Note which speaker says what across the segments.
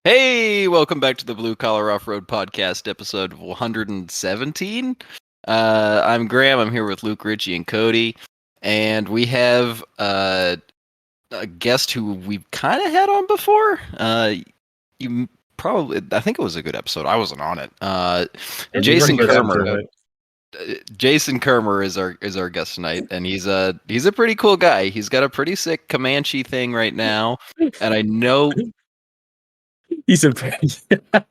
Speaker 1: Hey, welcome back to the Blue Collar Off-Road Podcast, episode 117. I'm Graham. I'm here with Luke, Richie, and Cody, and we have a guest who we've kind of had on before. You probably, I think it was a good episode. I wasn't on it. Jason Kermer. Jason Kermer is our guest tonight, and he's a pretty cool guy. He's got a pretty sick Comanche thing right now, and I know.
Speaker 2: He's a pretty.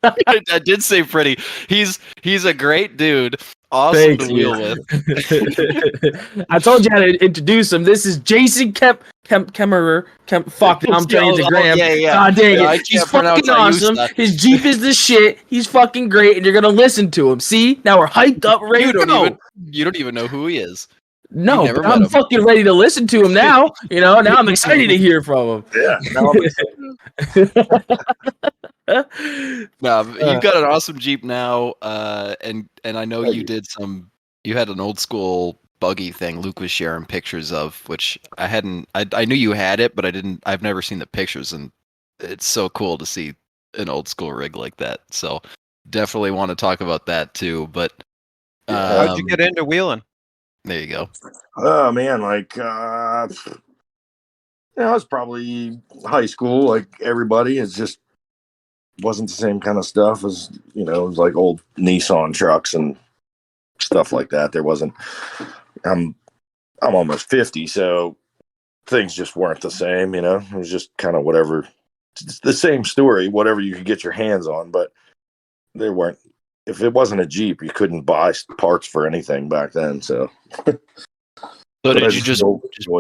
Speaker 1: I did say pretty. He's a great dude. Awesome to wheel with.
Speaker 2: I told you how to introduce him. This is Jason Kemmerer. Fuck, now I'm turning to Graham. God dang it. He's fucking awesome. His Jeep is the shit. He's fucking great, and you're gonna listen to him. See? Now we're hyped up, ready to go.
Speaker 1: You don't even know who he is.
Speaker 2: No, but I'm fucking ready to listen to him now. Now I'm excited to hear from him.
Speaker 3: Yeah, now I'm
Speaker 1: No, you've got an awesome Jeep now, and I know you had an old school buggy thing Luke was sharing pictures of, which I knew you had it, but I've never seen the pictures, and it's so cool to see an old school rig like that. So definitely want to talk about that too. But
Speaker 4: how'd you get into wheeling?
Speaker 1: There you go.
Speaker 3: Oh man, I was probably high school, like everybody. It's just wasn't the same kind of stuff as it was like old Nissan trucks and stuff like that. There wasn't. I'm almost 50, so things just weren't the same. It was just kind of whatever. It's the same story, whatever you could get your hands on, but there weren't. If it wasn't a Jeep, you couldn't buy parts for anything back then. So
Speaker 1: did you just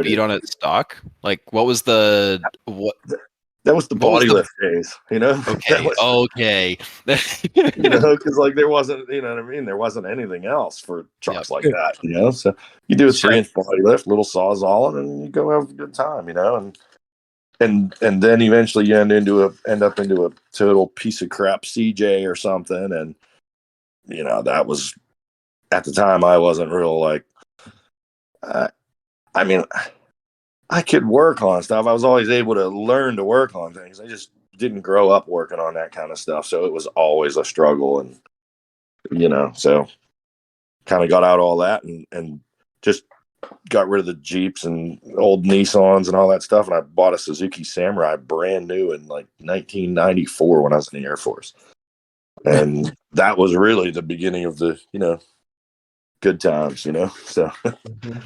Speaker 1: beat on it stock? Like, what was the what?
Speaker 3: That was the body lift days,
Speaker 1: Okay. Okay.
Speaker 3: Because like there wasn't, what I mean? There wasn't anything else for trucks like that, So you do a 3-inch body lift, little sawzalling, and you go have a good time, and then eventually you end up into a total piece of crap CJ or something, and that was at the time I wasn't real like. I mean, I could work on stuff. I was always able to learn to work on things. I just didn't grow up working on that kind of stuff. So it was always a struggle. And, so kind of got out all that and just got rid of the Jeeps and old Nissans and all that stuff. And I bought a Suzuki Samurai brand new in like 1994 when I was in the Air Force. And that was really the beginning of the, good times, so.
Speaker 2: Mm-hmm.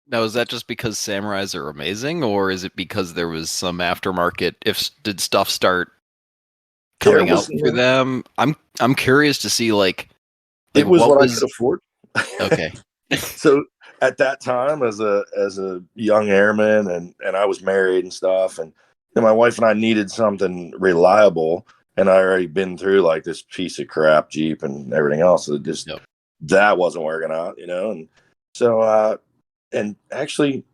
Speaker 1: Now, is that just because Samurais are amazing, or is it because there was some aftermarket? Did stuff start coming out for them? I'm curious to see like
Speaker 3: it was what I could afford.
Speaker 1: Okay.
Speaker 3: So at that time, as a young airman, and I was married and stuff, and my wife and I needed something reliable, and I already been through like this piece of crap Jeep and everything else. So that wasn't working out, and so. And actually,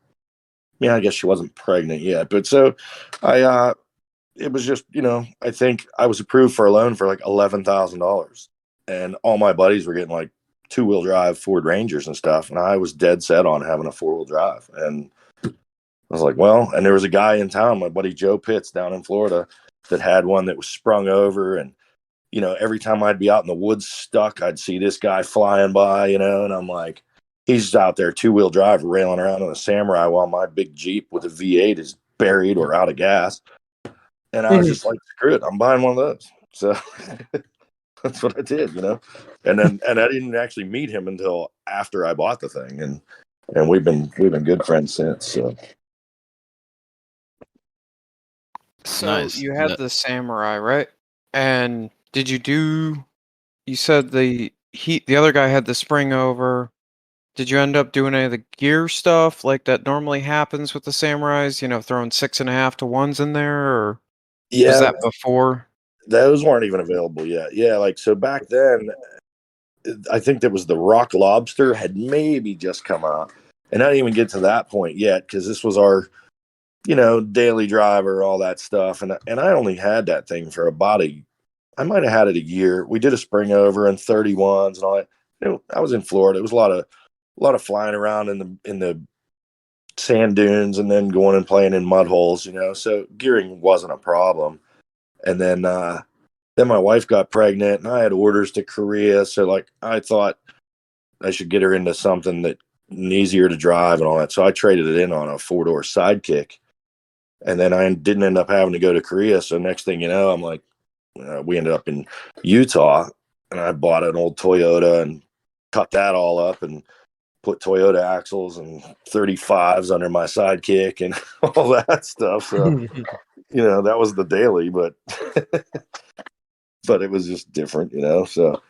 Speaker 3: I guess she wasn't pregnant yet, but so it was just, I think I was approved for a loan for like $11,000, and all my buddies were getting like 2-wheel drive Ford Rangers and stuff. And I was dead set on having a 4-wheel drive. And I was like, well, and there was a guy in town, my buddy Joe Pitts down in Florida, that had one that was sprung over. And, every time I'd be out in the woods stuck, I'd see this guy flying by, and I'm like, he's out there 2-wheel drive railing around on a Samurai while my big Jeep with a V8 is buried or out of gas. And I was just like, screw it, I'm buying one of those. So that's what I did, And I didn't actually meet him until after I bought the thing, and we've been good friends since.
Speaker 4: So
Speaker 1: nice.
Speaker 4: You had the Samurai, right? And you said the other guy had the spring over. Did you end up doing any of the gear stuff like that normally happens with the Samurais? Throwing 6.5 to 1s in there, or was that before?
Speaker 3: Those weren't even available yet. Yeah, like so back then, I think there was the Rock Lobster had maybe just come out, and I didn't even get to that point yet because this was our, daily driver, all that stuff, and I only had that thing for I might have had it a year. We did a spring over and 31s and all that. I was in Florida. It was a lot of flying around in the sand dunes and then going and playing in mud holes, so gearing wasn't a problem. And then my wife got pregnant, and I had orders to Korea. So like I thought I should get her into something that easier to drive and all that. So I traded it in on a 4-door Sidekick, and then I didn't end up having to go to Korea. So next thing you know, I'm like, we ended up in Utah, and I bought an old Toyota and cut that all up and put Toyota axles and 35s under my Sidekick and all that stuff. So, that was the daily, but but it was just different, so,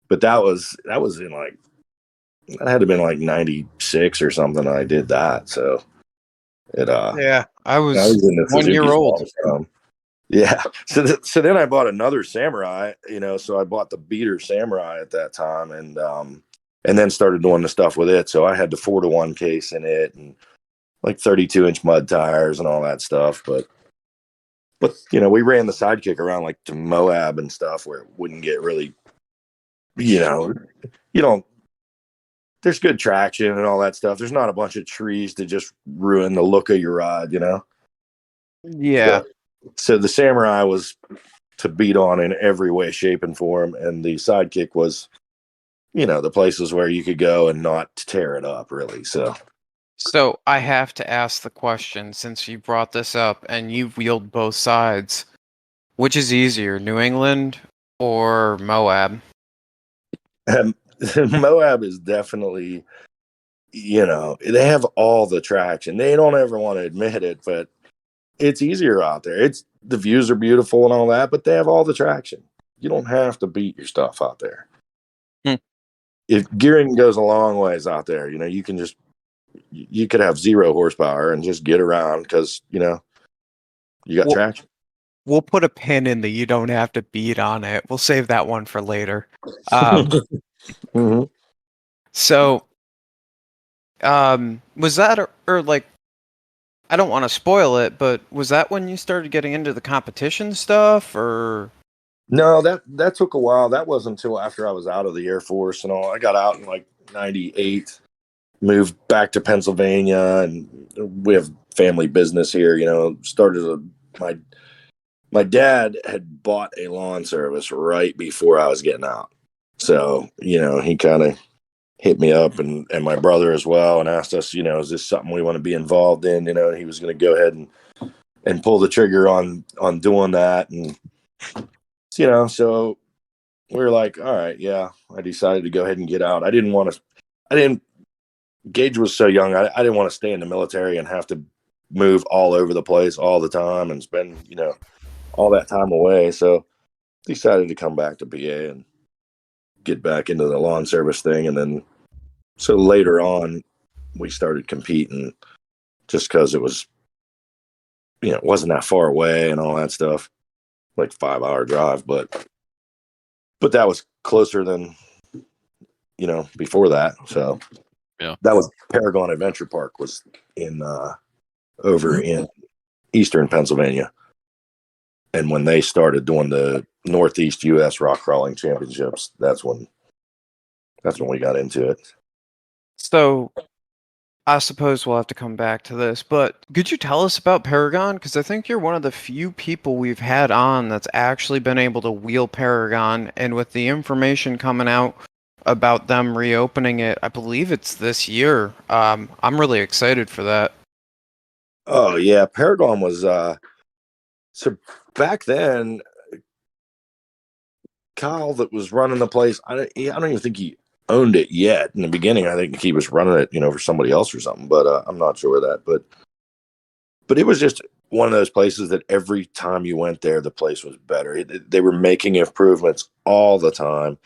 Speaker 3: but that was in like, that had to have been like 96 or something. I did that. So
Speaker 4: I was
Speaker 3: in the
Speaker 4: 1 year old.
Speaker 3: Yeah. So then I bought another Samurai, so I bought the beater Samurai at that time, and then started doing the stuff with it. So I had the 4-to-1 case in it and like 32-inch mud tires and all that stuff. But we ran the Sidekick around like to Moab and stuff where it wouldn't get really, you don't, there's good traction and all that stuff. There's not a bunch of trees to just ruin the look of your ride,
Speaker 4: Yeah.
Speaker 3: So the Samurai was to beat on in every way, shape, and form, and the Sidekick was, the places where you could go and not tear it up, really.
Speaker 4: So I have to ask the question, since you brought this up and you've wheeled both sides, which is easier, New England or Moab?
Speaker 3: Moab is definitely, they have all the traction. They don't ever want to admit it, but it's easier out there. The views are beautiful and all that, but they have all the traction. You don't have to beat your stuff out there. If gearing goes a long ways out there, you can just, you could have 0 horsepower and just get around because, you got traction.
Speaker 4: We'll put a pin in the you don't have to beat on it. We'll save that one for later. Mm-hmm. So, was that or like, I don't want to spoil it, but was that when you started getting into the competition stuff, or?
Speaker 3: No, that took a while. That wasn't until after I was out of the Air Force and all. I got out in like 98, moved back to Pennsylvania, and we have family business here, started my dad had bought a lawn service right before I was getting out. So, he kind of hit me up and my brother as well and asked us, is this something we want to be involved in? He was going to go ahead and pull the trigger on doing that. And, so we were like, all right, yeah, I decided to go ahead and get out. Gage was so young. I didn't want to stay in the military and have to move all over the place all the time and spend, all that time away. So decided to come back to PA and get back into the lawn service thing. And then, so later on, we started competing just because it was, it wasn't that far away and all that stuff, like 5-hour drive, but that was closer than, before that. So
Speaker 1: yeah,
Speaker 3: that was Paragon Adventure Park was in, over in Eastern Pennsylvania. And when they started doing the Northeast U.S. rock crawling championships, that's when we got into it.
Speaker 4: So, I suppose we'll have to come back to this, but could you tell us about Paragon? Because I think you're one of the few people we've had on that's actually been able to wheel Paragon, and with the information coming out about them reopening it, I believe it's this year. I'm really excited for that.
Speaker 3: Oh yeah, Paragon was so back then. Kyle that was running the place, I don't even think he owned it yet. In the beginning, I think he was running it, for somebody else or something. But I'm not sure of that. But it was just one of those places that every time you went there, the place was better. They were making improvements all the time,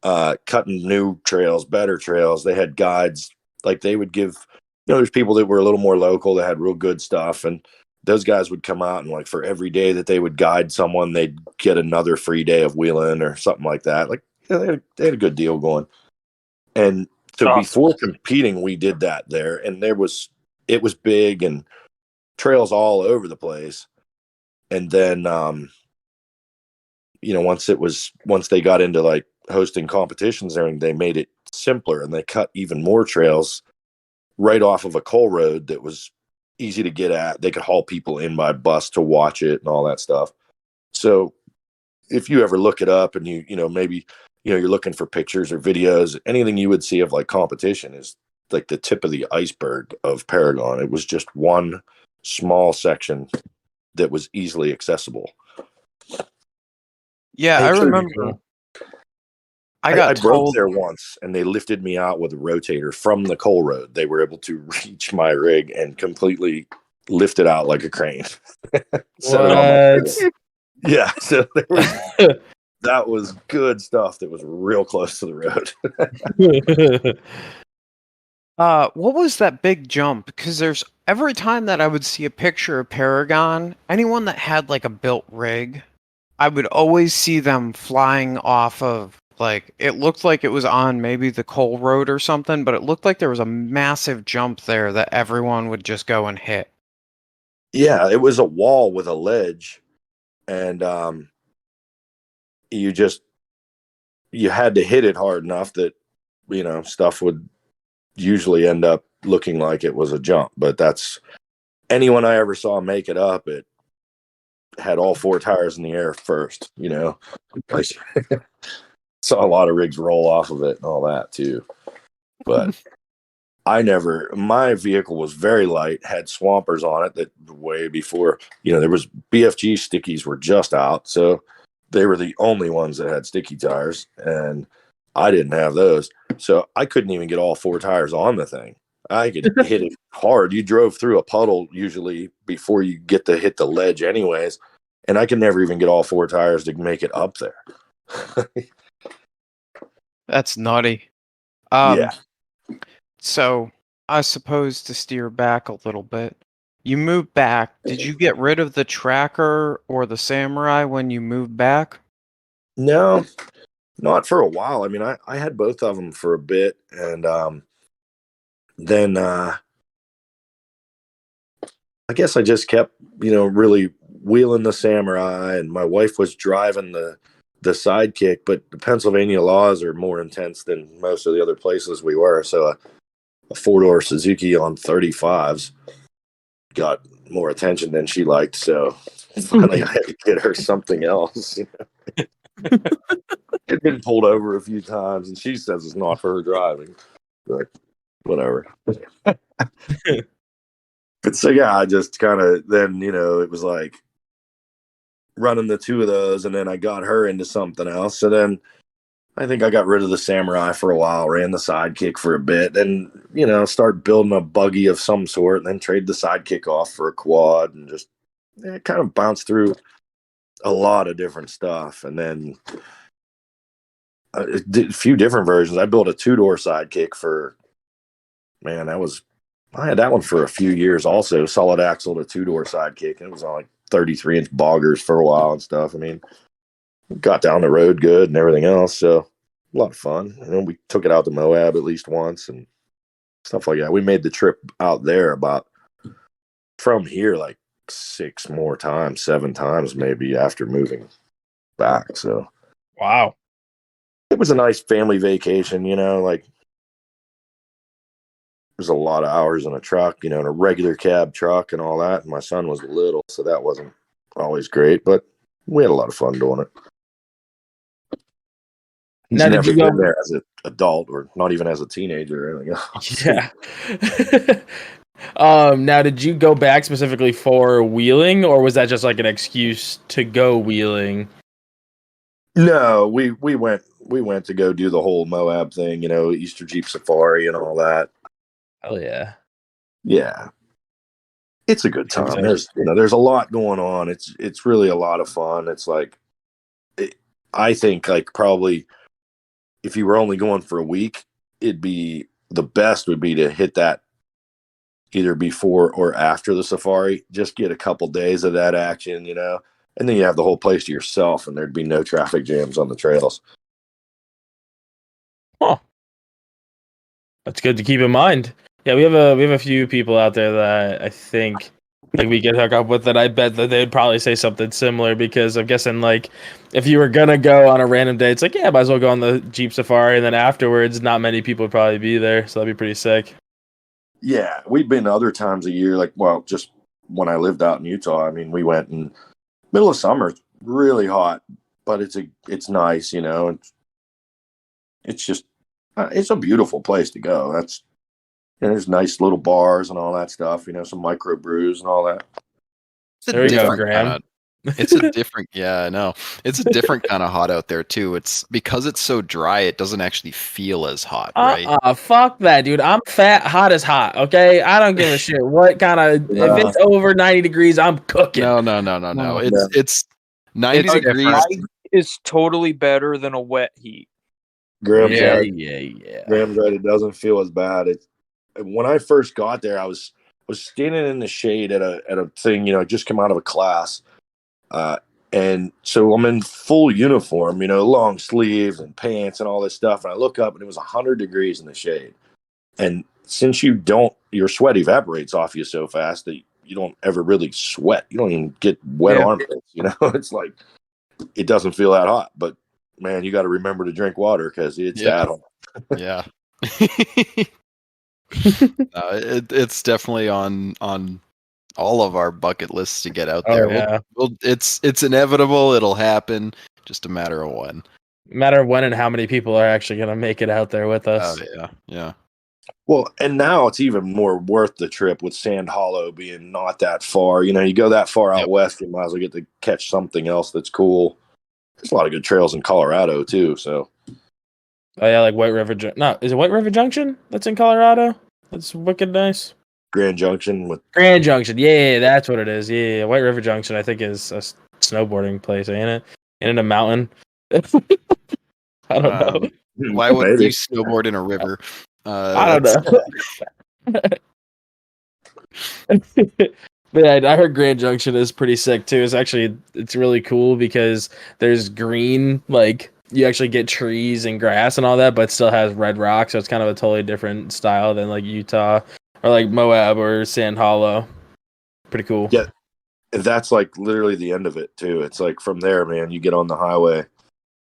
Speaker 3: cutting new trails, better trails. They had guides, like they would give. There's people that were a little more local that had real good stuff, and those guys would come out and like for every day that they would guide someone, they'd get another free day of wheeling or something like that. Like they had a good deal going. And so before competing, we did that there, and it was big and trails all over the place. And then, once they got into like hosting competitions there, and they made it simpler and they cut even more trails right off of a coal road that was easy to get at. They could haul people in by bus to watch it and all that stuff. So if you ever look it up and maybe you're looking for pictures or videos, anything you would see of like competition is like the tip of the iceberg of Paragon. It was just one small section that was easily accessible.
Speaker 4: Yeah, I remember.
Speaker 2: Cool.
Speaker 3: I broke there once, and they lifted me out with a rotator from the coal road. They were able to reach my rig and completely lift it out like a crane. Yeah, so there was that was good stuff that was real close to the road.
Speaker 4: What was that big jump? Because there's every time that I would see a picture of Paragon, anyone that had like a built rig, I would always see them flying off of, like, it looked like it was on maybe the coal road or something, but it looked like there was a massive jump there that everyone would just go and hit.
Speaker 3: Yeah, it was a wall with a ledge, and you had to hit it hard enough that stuff would usually end up looking like it was a jump. But that's anyone I ever saw make it up, it had all four tires in the air first. Like, saw a lot of rigs roll off of it and all that too. But my vehicle was very light, had swampers on it that way before, there was BFG stickies were just out. So they were the only ones that had sticky tires, and I didn't have those. So I couldn't even get all four tires on the thing. I could hit it hard. You drove through a puddle usually before you get to hit the ledge anyways. And I could never even get all four tires to make it up there.
Speaker 4: That's nutty.
Speaker 3: Yeah.
Speaker 4: So I suppose to steer back a little bit, you moved back. Did you get rid of the tracker or the samurai when you moved back?
Speaker 3: No, not for a while. I mean, I had both of them for a bit, and then I guess I just kept, really wheeling the samurai, and my wife was driving the sidekick, but the Pennsylvania laws are more intense than most of the other places we were. So a four-door Suzuki on 35s got more attention than she liked. So finally I had to get her something else. It's been pulled over a few times, and she says it's not for her driving. But whatever. But so yeah, I just kind of then it was like running the two of those, and then I got her into something else. So then I think I got rid of the samurai for a while, ran the sidekick for a bit, and start building a buggy of some sort, and then trade the sidekick off for a quad, and just kind of bounce through a lot of different stuff, and then did a few different versions. I built a two-door sidekick for, man, I had that one for a few years also, solid axle to two-door sidekick, and it was on like 33-inch boggers for a while and stuff. I mean, got down the road good and everything else, so a lot of fun. And then we took it out to Moab at least once and stuff like that. We made the trip out there about from here like 7 times maybe after moving back. So
Speaker 2: wow,
Speaker 3: it was a nice family vacation, like there's a lot of hours in a truck, in a regular cab truck and all that. And my son was little, so that wasn't always great, but we had a lot of fun doing it. He's
Speaker 2: now,
Speaker 3: never been there as an adult or not even as a teenager or anything else.
Speaker 2: Yeah. Now, did you go back specifically for wheeling, or was that just like an excuse to go wheeling?
Speaker 3: No, we went to go do the whole Moab thing, Easter Jeep Safari and all that.
Speaker 2: Oh yeah.
Speaker 3: Yeah. It's a good time. There's a lot going on. It's really a lot of fun. It's like I think like probably if you were only going for a week, it'd be the best would be to hit that either before or after the safari. Just get a couple days of that action, and then you have the whole place to yourself, and there'd be no traffic jams on the trails.
Speaker 2: Huh. That's good to keep in mind. Yeah, we have a few people out there that I think like we can hook up with that. I bet that they'd probably say something similar, because I'm guessing like if you were gonna go on a random day, it's like, yeah, might as well go on the Jeep Safari, and then afterwards not many people would probably be there, so that'd be pretty sick.
Speaker 3: Yeah, we've been other times a year, just when I lived out in Utah. I mean, we went in middle of summer, really hot, but it's nice, you know. It's just it's a beautiful place to go. There's nice little bars and all that stuff, you know, some micro brews and all that.
Speaker 1: It's a
Speaker 2: There we go,
Speaker 1: different
Speaker 2: Graham.
Speaker 1: kind of. It's a different, yeah, I know. It's a different kind of hot out there too. It's because it's so dry, it doesn't actually feel as hot, right?
Speaker 2: Fuck that, dude. I'm fat, hot as hot. Okay, I don't give a shit what kind of. If it's over 90 degrees, I'm cooking.
Speaker 1: No. It's 90 degrees.
Speaker 5: Is totally better than a wet heat.
Speaker 3: Graham's right.
Speaker 2: Yeah.
Speaker 3: Graham's right. It doesn't feel as bad. When I first got there, I was standing in the shade at a thing, you know, I just come out of a class. And so I'm in full uniform, you know, long sleeves and pants and all this stuff. And I look up and it was 100 degrees in the shade. And since your sweat evaporates off you so fast that you don't ever really sweat. You don't even get wet armpits, you know. It's like, it doesn't feel that hot. But man, you got to remember to drink water because it's that hot.
Speaker 1: Yeah. It's definitely on all of our bucket lists to get out there.
Speaker 2: Yeah.
Speaker 1: It's inevitable. It'll happen. Just a matter of when.
Speaker 2: Matter of when and how many people are actually going to make it out there with us.
Speaker 1: Oh yeah.
Speaker 3: Well, and now it's even more worth the trip with Sand Hollow being not that far. You know, you go that far out west, you might as well get to catch something else that's cool. There's a lot of good trails in Colorado too. So.
Speaker 2: Oh yeah, like White River. No, is it White River Junction? That's in Colorado. That's wicked nice.
Speaker 3: Grand Junction.
Speaker 2: Yeah, that's what it is. Yeah, White River Junction, I think, is a snowboarding place, ain't it? In a mountain. I don't know.
Speaker 1: Why would you snowboard in a river?
Speaker 2: I don't know. But yeah, I heard Grand Junction is pretty sick too. It's really cool because there's green, like you actually get trees and grass and all that, but still has red rock, so it's kind of a totally different style than like Utah or like Moab or Sand Hollow. Pretty cool.
Speaker 3: Yeah, that's like literally the end of it too. It's like from there, man, you get on the highway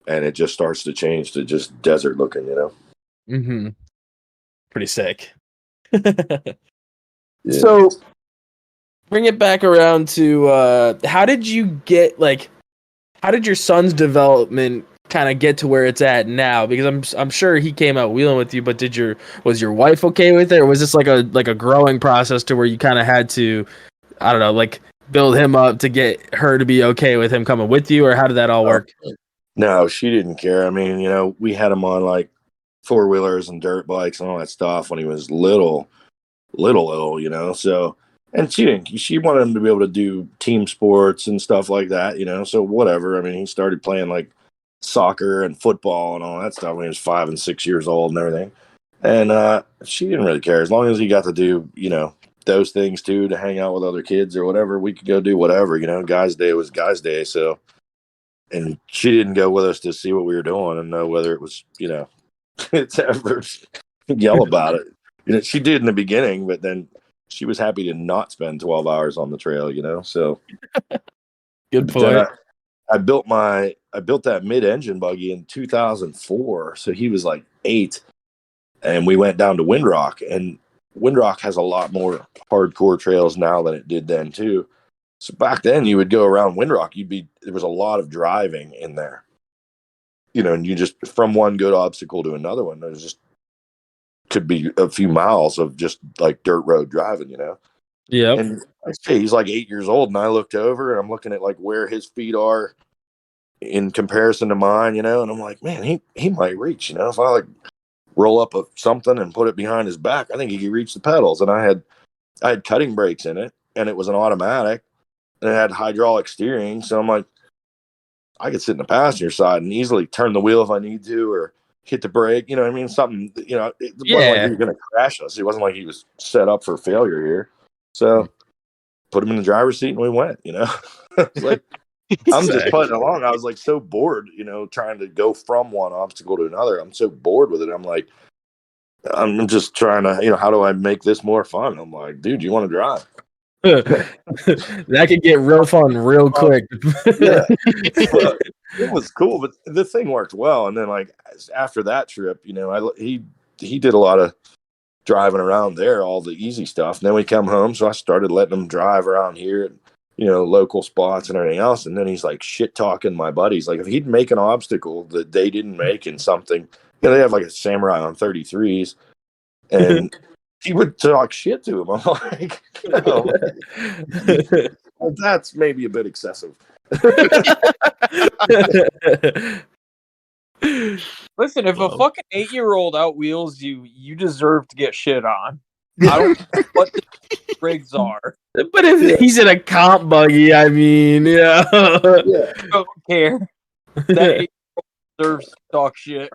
Speaker 3: and it just starts to change to just desert looking, you know?
Speaker 2: Mm-hmm. Pretty sick.
Speaker 3: Yeah.
Speaker 2: So bring it back around to how did your son's development kind of get to where it's at now? Because I'm sure he came out wheeling with you, but was your wife okay with it, or was this like a growing process to where you kind of had to, I don't know, like build him up to get her to be okay with him coming with you, or how did that all work?
Speaker 3: No, she didn't care. I mean, you know, we had him on like four-wheelers and dirt bikes and all that stuff when he was little, you know. So, and she wanted him to be able to do team sports and stuff like that, you know. So whatever. I mean, he started playing like soccer and football and all that stuff when he was 5 and 6 years old and everything. And she didn't really care as long as he got to do, you know, those things too, to hang out with other kids or whatever. We could go do whatever, you know. Guys' day was guys' day. So, and she didn't go with us to see what we were doing and know whether it was, you know, it's ever yell about it. You know, she did in the beginning, but then she was happy to not spend 12 hours on the trail, you know. So
Speaker 2: good point.
Speaker 3: I built that mid-engine buggy in 2004. So he was like 8, and we went down to Windrock, and Windrock has a lot more hardcore trails now than it did then too. So back then you would go around Windrock, there was a lot of driving in there. You know, and you just from one good obstacle to another one, there's just could be a few miles of just like dirt road driving, you know?
Speaker 2: Yeah.
Speaker 3: And I say he's like 8 years old, and I looked over and I'm looking at like where his feet are in comparison to mine, you know, and I'm like, man, he might reach, you know, if I like roll up something and put it behind his back, I think he could reach the pedals. And I had cutting brakes in it, and it was an automatic, and it had hydraulic steering. So I'm like, I could sit in the passenger side and easily turn the wheel if I need to, or hit the brake. You know what I mean? Something, you know, it wasn't like he was going to crash us. It wasn't like he was set up for failure here. So put him in the driver's seat and we went, you know. Like, I'm just putting along. I was like so bored, you know, trying to go from one obstacle to another. I'm so bored with it. I'm like, I'm just trying to, you know, how do I make this more fun? I'm like, dude, you want to drive?
Speaker 2: That could get real fun real quick.
Speaker 3: Yeah. Well, it was cool, but the thing worked well. And then like after that trip, you know, he did a lot of driving around there, all the easy stuff. And then we come home, so I started letting him drive around here. local spots and everything else. And then he's like shit talking my buddies. Like if he'd make an obstacle that they didn't make in something, they have like a samurai on 33s, and he would talk shit to him. I'm like, well, that's maybe a bit excessive.
Speaker 5: Listen, if a fucking 8-year-old outwheels you, you deserve to get shit on. I don't know what the rigs are.
Speaker 2: But if he's in a comp buggy, I mean, yeah.
Speaker 5: I don't care. That 8-year-old deserves to talk shit.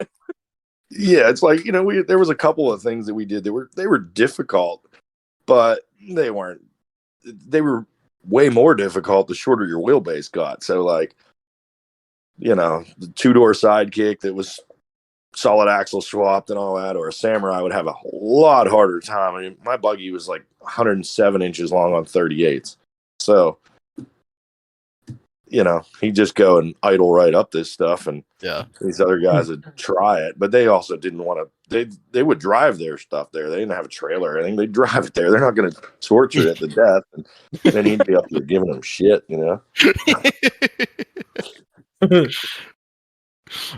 Speaker 3: Yeah, it's like, there was a couple of things that we did that they were difficult, but they were way more difficult the shorter your wheelbase got. So like, the 2-door sidekick that was solid axle swapped and all that, or a samurai would have a lot harder time. I mean, my buggy was like 107 inches long on 38s. So, he'd just go and idle right up this stuff, and these other guys would try it, but they also didn't want to. They would drive their stuff there. They didn't have a trailer or anything. They'd drive it there. They're not going to torture it to death, and then he'd be up there giving them shit,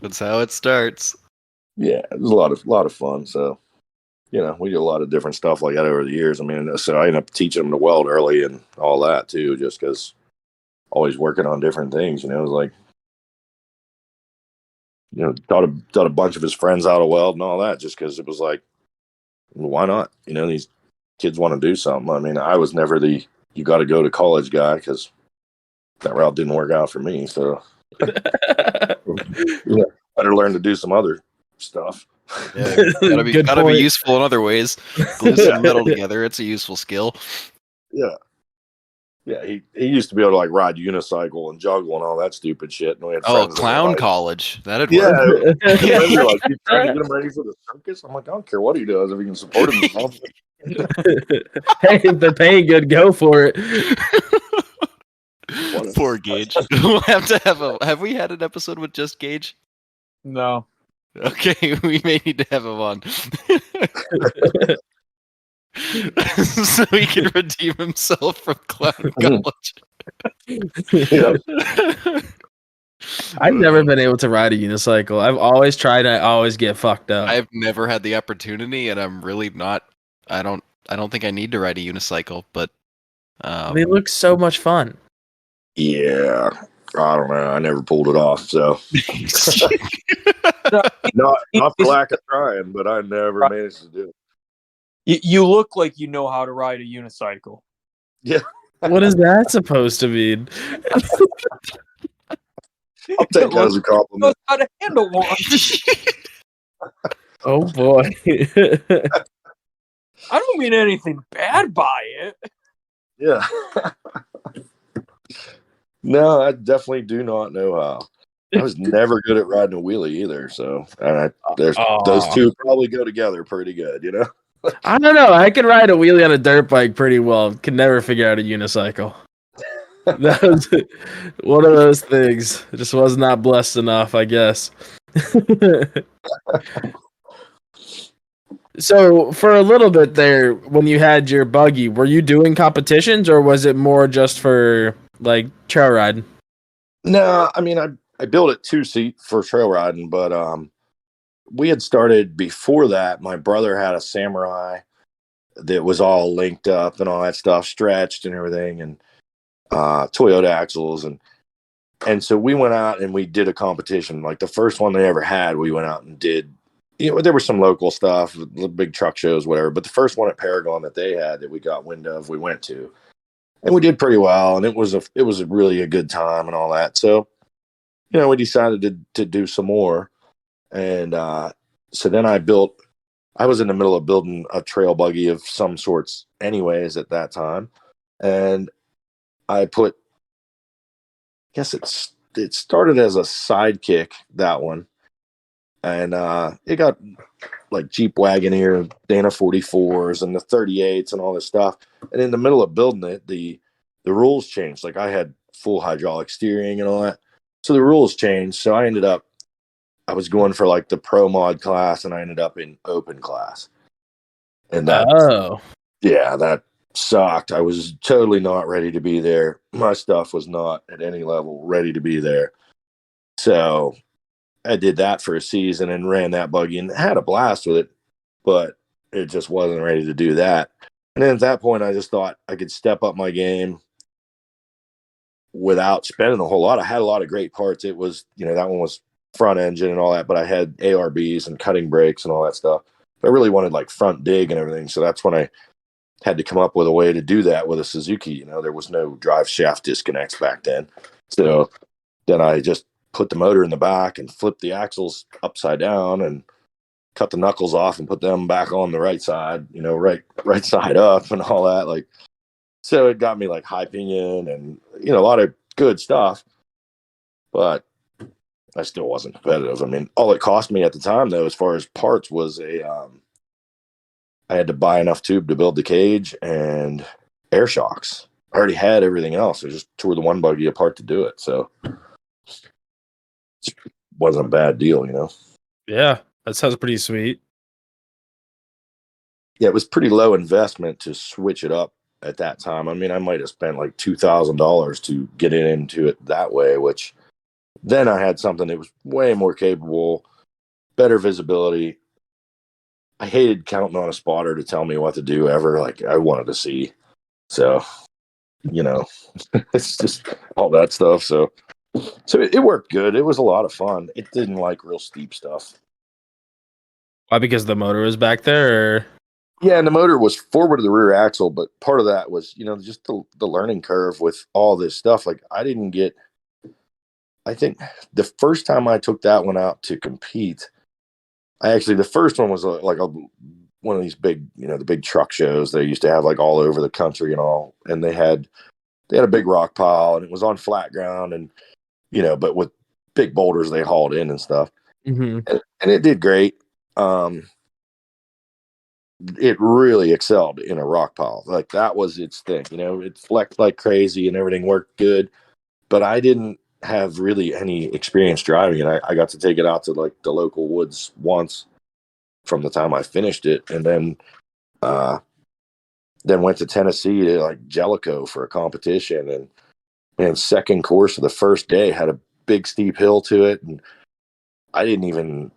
Speaker 1: That's how it starts.
Speaker 3: Yeah, it was a lot of fun. So, we did a lot of different stuff like that over the years. I mean, so I ended up teaching them to weld early and all that too, just because always working on different things. It was like, taught a bunch of his friends how to weld and all that, just because it was like, well, why not? These kids want to do something. I mean, I was never the you got to go to college guy, because that route didn't work out for me. So, better learn to do some other stuff.
Speaker 1: Yeah, gotta be useful in other ways. Glue some metal together, it's a useful skill.
Speaker 3: Yeah, he used to be able to like ride unicycle and juggle and all that stupid shit. And we had
Speaker 1: clown college, that'd
Speaker 3: work.
Speaker 1: Yeah,
Speaker 3: you're like, you trying to get him ready for the circus? I'm like, I don't care what he does if he can support himself.
Speaker 2: Hey, if they're paying good, go for it.
Speaker 1: Poor Gage. We'll have to have we had an episode with just Gage?
Speaker 5: No.
Speaker 1: Okay, we may need to have him on. So he can redeem himself from clown college.
Speaker 2: I've never been able to ride a unicycle. I've always tried. I always get fucked up.
Speaker 1: I've never had the opportunity, and I'm really not. I don't think I need to ride a unicycle, but
Speaker 2: they look so much fun.
Speaker 3: Yeah, I don't know. I never pulled it off, so not for lack of trying, but I never managed to do it.
Speaker 5: You look like you know how to ride a unicycle.
Speaker 3: Yeah.
Speaker 2: What is that supposed to mean?
Speaker 3: I'll take that as a compliment.
Speaker 5: How to handle one.
Speaker 2: Oh boy.
Speaker 5: I don't mean anything bad by it.
Speaker 3: Yeah. No, I definitely do not know how. I was never good at riding a wheelie either, so those two probably go together pretty good,
Speaker 2: I don't know. I can ride a wheelie on a dirt bike pretty well. Can never figure out a unicycle. That was one of those things. I just was not blessed enough, I guess. So for a little bit there, when you had your buggy, were you doing competitions, or was it more just for like trail riding?
Speaker 3: No, I mean I built it 2-seat for trail riding, but we had started before that. My brother had a Samurai that was all linked up and all that stuff, stretched and everything, and Toyota axles, and so we went out and we did a competition. Like the first one they ever had, we went out and did. There was some local stuff, big truck shows, whatever. But the first one at Paragon that they had that we got wind of, we went to, and we did pretty well. And it was really a good time and all that. So, we decided to do some more. And so then I was in the middle of building a trail buggy of some sorts anyways at that time. And I guess it started as a sidekick, that one. And it got like Jeep Wagoneer, Dana 44s and the 38s and all this stuff. And in the middle of building it, the rules changed. Like I had full hydraulic steering and all that. So the rules changed. So I was going for like the pro mod class, and I ended up in open class. And that sucked. I was totally not ready to be there. My stuff was not at any level ready to be there. So I did that for a season and ran that buggy and had a blast with it, but it just wasn't ready to do that. And then at that point, I just thought I could step up my game without spending a whole lot. I had a lot of great parts. It was, that one was front engine and all that, but I had ARBs and cutting brakes and all that stuff. I really wanted like front dig and everything. So that's when I had to come up with a way to do that with a Suzuki. There was no drive shaft disconnects back then. So then I just put the motor in the back and flipped the axles upside down and cut the knuckles off and put them back on the right side, right side up and all that. Like, so it got me like high pinion and, a lot of good stuff, but I still wasn't competitive. I mean, all it cost me at the time though, as far as parts was I had to buy enough tube to build the cage and air shocks. I already had everything else. I just tore the one buggy apart to do it. So it wasn't a bad deal,
Speaker 2: Yeah, that sounds pretty sweet.
Speaker 3: Yeah, it was pretty low investment to switch it up at that time. I mean, I might have spent like $2,000 to get into it that way, which then I had something that was way more capable, better visibility. I hated counting on a spotter to tell me what to do ever. Like, I wanted to see. So, it's just all that stuff. So it worked good. It was a lot of fun. It didn't like real steep stuff.
Speaker 2: Why? Because the motor was back there? Or?
Speaker 3: Yeah, and the motor was forward of the rear axle, but part of that was, just the learning curve with all this stuff. Like, I think the first time I took that one out to compete, the first one was one of these big, the big truck shows they used to have like all over the country and all. And they had a big rock pile and it was on flat ground and, but with big boulders they hauled in and stuff.
Speaker 2: Mm-hmm.
Speaker 3: And it did great. It really excelled in a rock pile. Like, that was its thing. It flexed like crazy and everything worked good. But I didn't have really any experience driving it. I got to take it out to like the local woods once from the time I finished it, and then went to Tennessee to like Jellicoe for a competition. And second course of the first day had a big steep hill to it, and I didn't even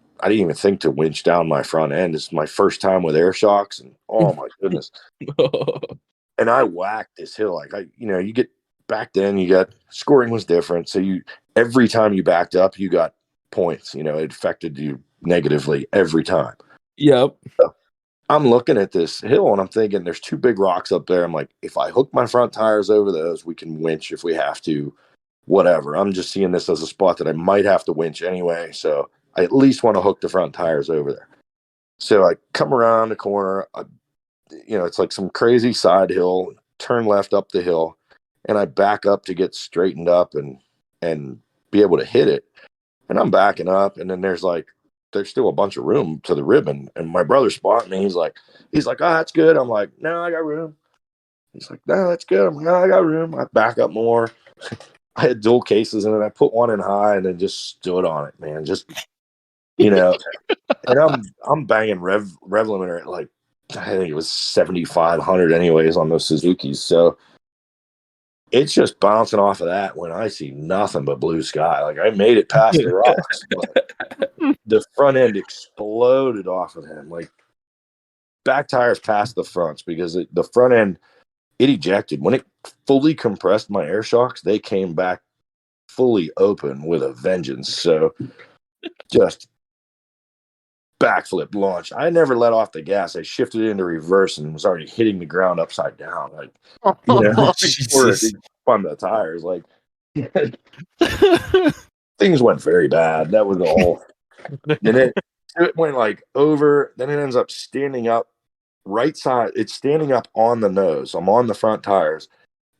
Speaker 3: think to winch down my front end. It's my first time with air shocks, and oh my goodness. And I whacked this hill. Like, you get back then, scoring was different. So every time you backed up, you got points, it affected you negatively every time.
Speaker 2: Yep.
Speaker 3: So I'm looking at this hill and I'm thinking there's two big rocks up there. I'm like, if I hook my front tires over those, we can winch if we have to, whatever. I'm just seeing this as a spot that I might have to winch anyway. So I at least want to hook the front tires over there. So I come around the corner, it's like some crazy side hill, turn left up the hill, and I back up to get straightened up and be able to hit it. And I'm backing up, and then there's still a bunch of room to the ribbon. And my brother spotted me. He's like, oh, that's good. I'm like, no, I got room. He's like, no, that's good. I'm like, no, I got room. I back up more. I had dual cases, and then I put one in high and then just stood on it, man. Just, and I'm banging rev limiter at like, I think it was 7,500 anyways on those Suzukis. So it's just bouncing off of that when I see nothing but blue sky. Like, I made it past the rocks, but the front end exploded off of him. Like, back tires past the fronts because the front end, it ejected. When it fully compressed my air shocks, they came back fully open with a vengeance. So just backflip launch. I never let off the gas. I shifted it into reverse and was already hitting the ground upside down. Like, before it spun the tires. Like, things went very bad. That was the whole. And it went like over. Then it ends up standing up right side. It's standing up on the nose. I'm on the front tires,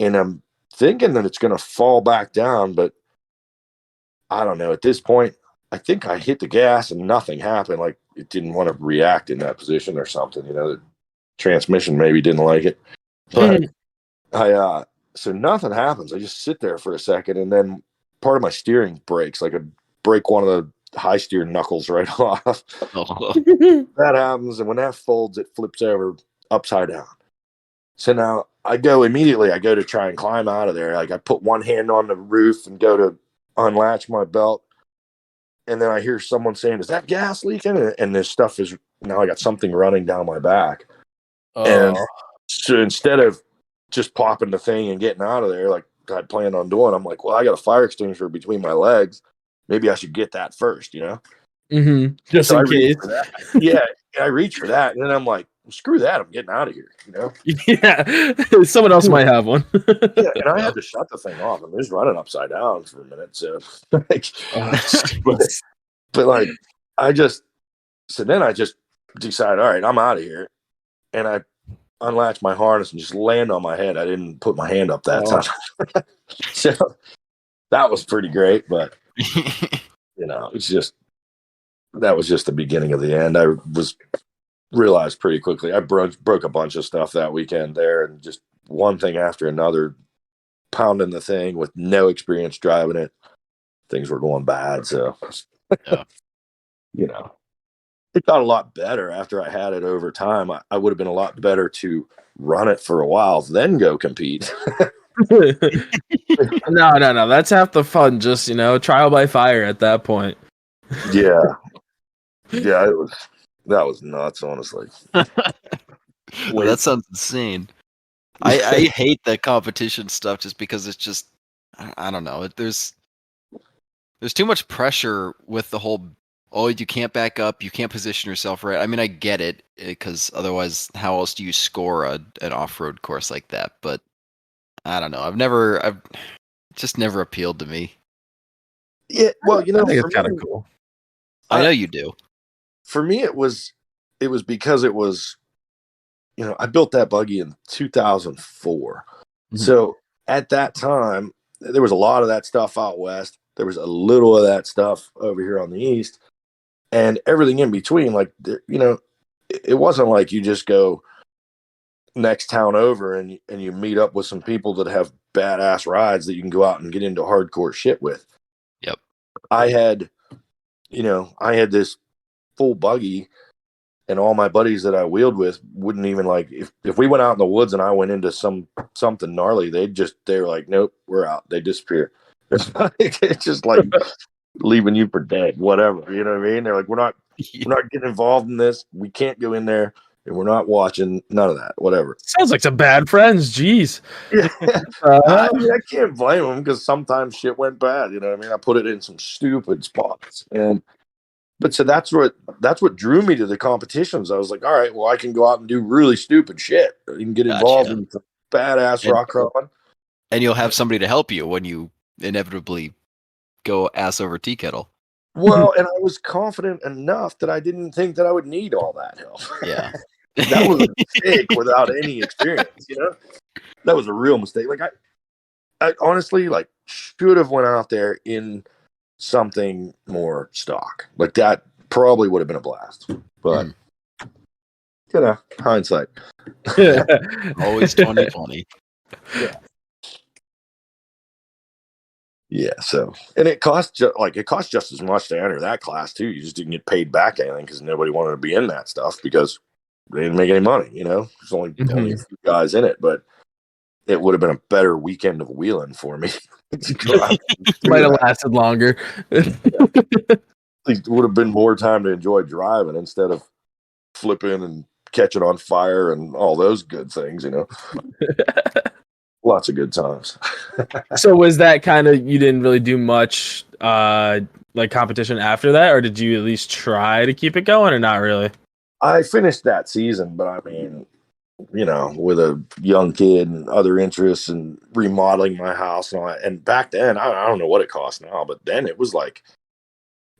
Speaker 3: and I'm thinking that it's going to fall back down, but I don't know. At this point, I think I hit the gas and nothing happened. Like, it didn't want to react in that position or something. The transmission maybe didn't like it. But so nothing happens. I just sit there for a second, and then part of my steering breaks. Like, I break one of the high steer knuckles right off.
Speaker 1: Oh.
Speaker 3: That happens, and when that folds, it flips over upside down. So now I go to try and climb out of there. Like I put one hand on the roof and go to unlatch my belt. And then I hear someone saying, "Is that gas leaking?" And this stuff is, now I got something running down my back. And so instead of just popping the thing and getting out of there like I'd planned on doing, I'm like, well, I got a fire extinguisher between my legs. Maybe I should get that first,
Speaker 2: Mm-hmm. Just
Speaker 3: so
Speaker 2: in case.
Speaker 3: Yeah, I reach for that. And then I'm like, well, screw that. I'm getting out of here,
Speaker 2: Yeah. Someone else might have one.
Speaker 3: Yeah, and I had to shut the thing off. I mean, it was running upside down for a minute. So, like, but like, so then I just decided, all right, I'm out of here. And I unlatched my harness and just land on my head. I didn't put my hand up that time. So that was pretty great. But, it's just, that was just the beginning of the end. I realized pretty quickly, I broke a bunch of stuff that weekend there, and just one thing after another, pounding the thing with no experience driving it. Things were going bad. So, it got a lot better after I had it over time. I would have been a lot better to run it for a while, then go compete.
Speaker 2: No. That's half the fun. Just, trial by fire at that point.
Speaker 3: Yeah. Yeah, that was nuts, honestly.
Speaker 1: Well, that sounds insane. I hate that competition stuff just because it's just, I don't know. There's too much pressure with the whole, you can't back up, you can't position yourself right. I mean, I get it, because otherwise, how else do you score an off-road course like that? But I don't know. I've just never appealed to me.
Speaker 3: Yeah, well,
Speaker 2: I think it's kind of cool.
Speaker 1: I know you do.
Speaker 3: For me, it was because it was, I built that buggy in 2004. Mm-hmm. So at that time, there was a lot of that stuff out west. There was a little of that stuff over here on the east, and everything in between. Like, it wasn't like you just go next town over and you meet up with some people that have badass rides that you can go out and get into hardcore shit with.
Speaker 1: Yep.
Speaker 3: I had this full buggy, and all my buddies that I wheeled with wouldn't even, like, if we went out in the woods and I went into something gnarly, they were like, nope, we're out. They disappear. It's just like leaving you for dead, whatever. You know what I mean? They're like, we're not getting involved in this. We can't go in there, and we're not watching none of that, whatever.
Speaker 2: Sounds like some bad friends. Jeez.
Speaker 3: Yeah. I can't blame them, because sometimes shit went bad. You know what I mean? I put it in some stupid spots, but so that's what drew me to the competitions. I was like, all right, well, I can go out and do really stupid shit. You can get involved in some badass rock crawling.
Speaker 1: And you'll have somebody to help you when you inevitably go ass over tea kettle.
Speaker 3: Well, and I was confident enough that I didn't think that I would need all that help.
Speaker 1: Yeah.
Speaker 3: That was a mistake without any experience, That was a real mistake. Like, I honestly, like, should have went out there in something more stock. Like, that probably would have been a blast. But hindsight.
Speaker 1: Always 2020.
Speaker 3: Yeah, so, and it cost just as much to enter that class too. You just didn't get paid back anything because nobody wanted to be in that stuff because they didn't make any money. There's only a few guys in it, but it would have been a better weekend of wheeling for me.
Speaker 2: Might have lasted longer.
Speaker 3: It would have been more time to enjoy driving instead of flipping and catching on fire and all those good things. Lots of good times.
Speaker 2: So was that kind of, you didn't really do much like competition after that, or did you at least try to keep it going, or not really?
Speaker 3: I finished that season, but I mean, with a young kid and other interests and remodeling my house and all that. And back then, I don't know what it costs now, but then it was like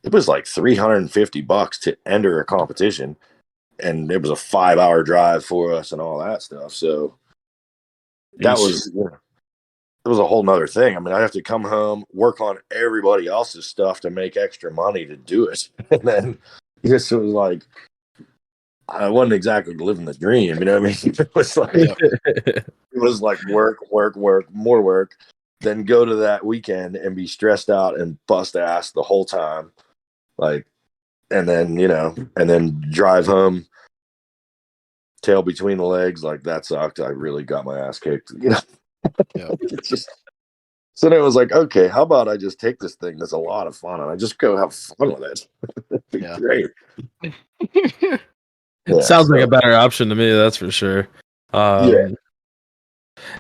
Speaker 3: $350 to enter a competition, and it was a 5-hour drive for us and all that stuff. So that was it was a whole nother thing. I mean, I have to come home, work on everybody else's stuff to make extra money to do it. And then it was like, I wasn't exactly living the dream, you know what I mean? It was like work, more work, then go to that weekend and be stressed out and bust ass the whole time. Like, and then, and then drive home tail between the legs, like that sucked. I really got my ass kicked. Yeah. It's just, so then it was like, okay, how about I just take this thing that's a lot of fun and I just go have fun with it. It'd be great.
Speaker 2: Sounds like a better option to me, that's for sure.
Speaker 3: Yeah.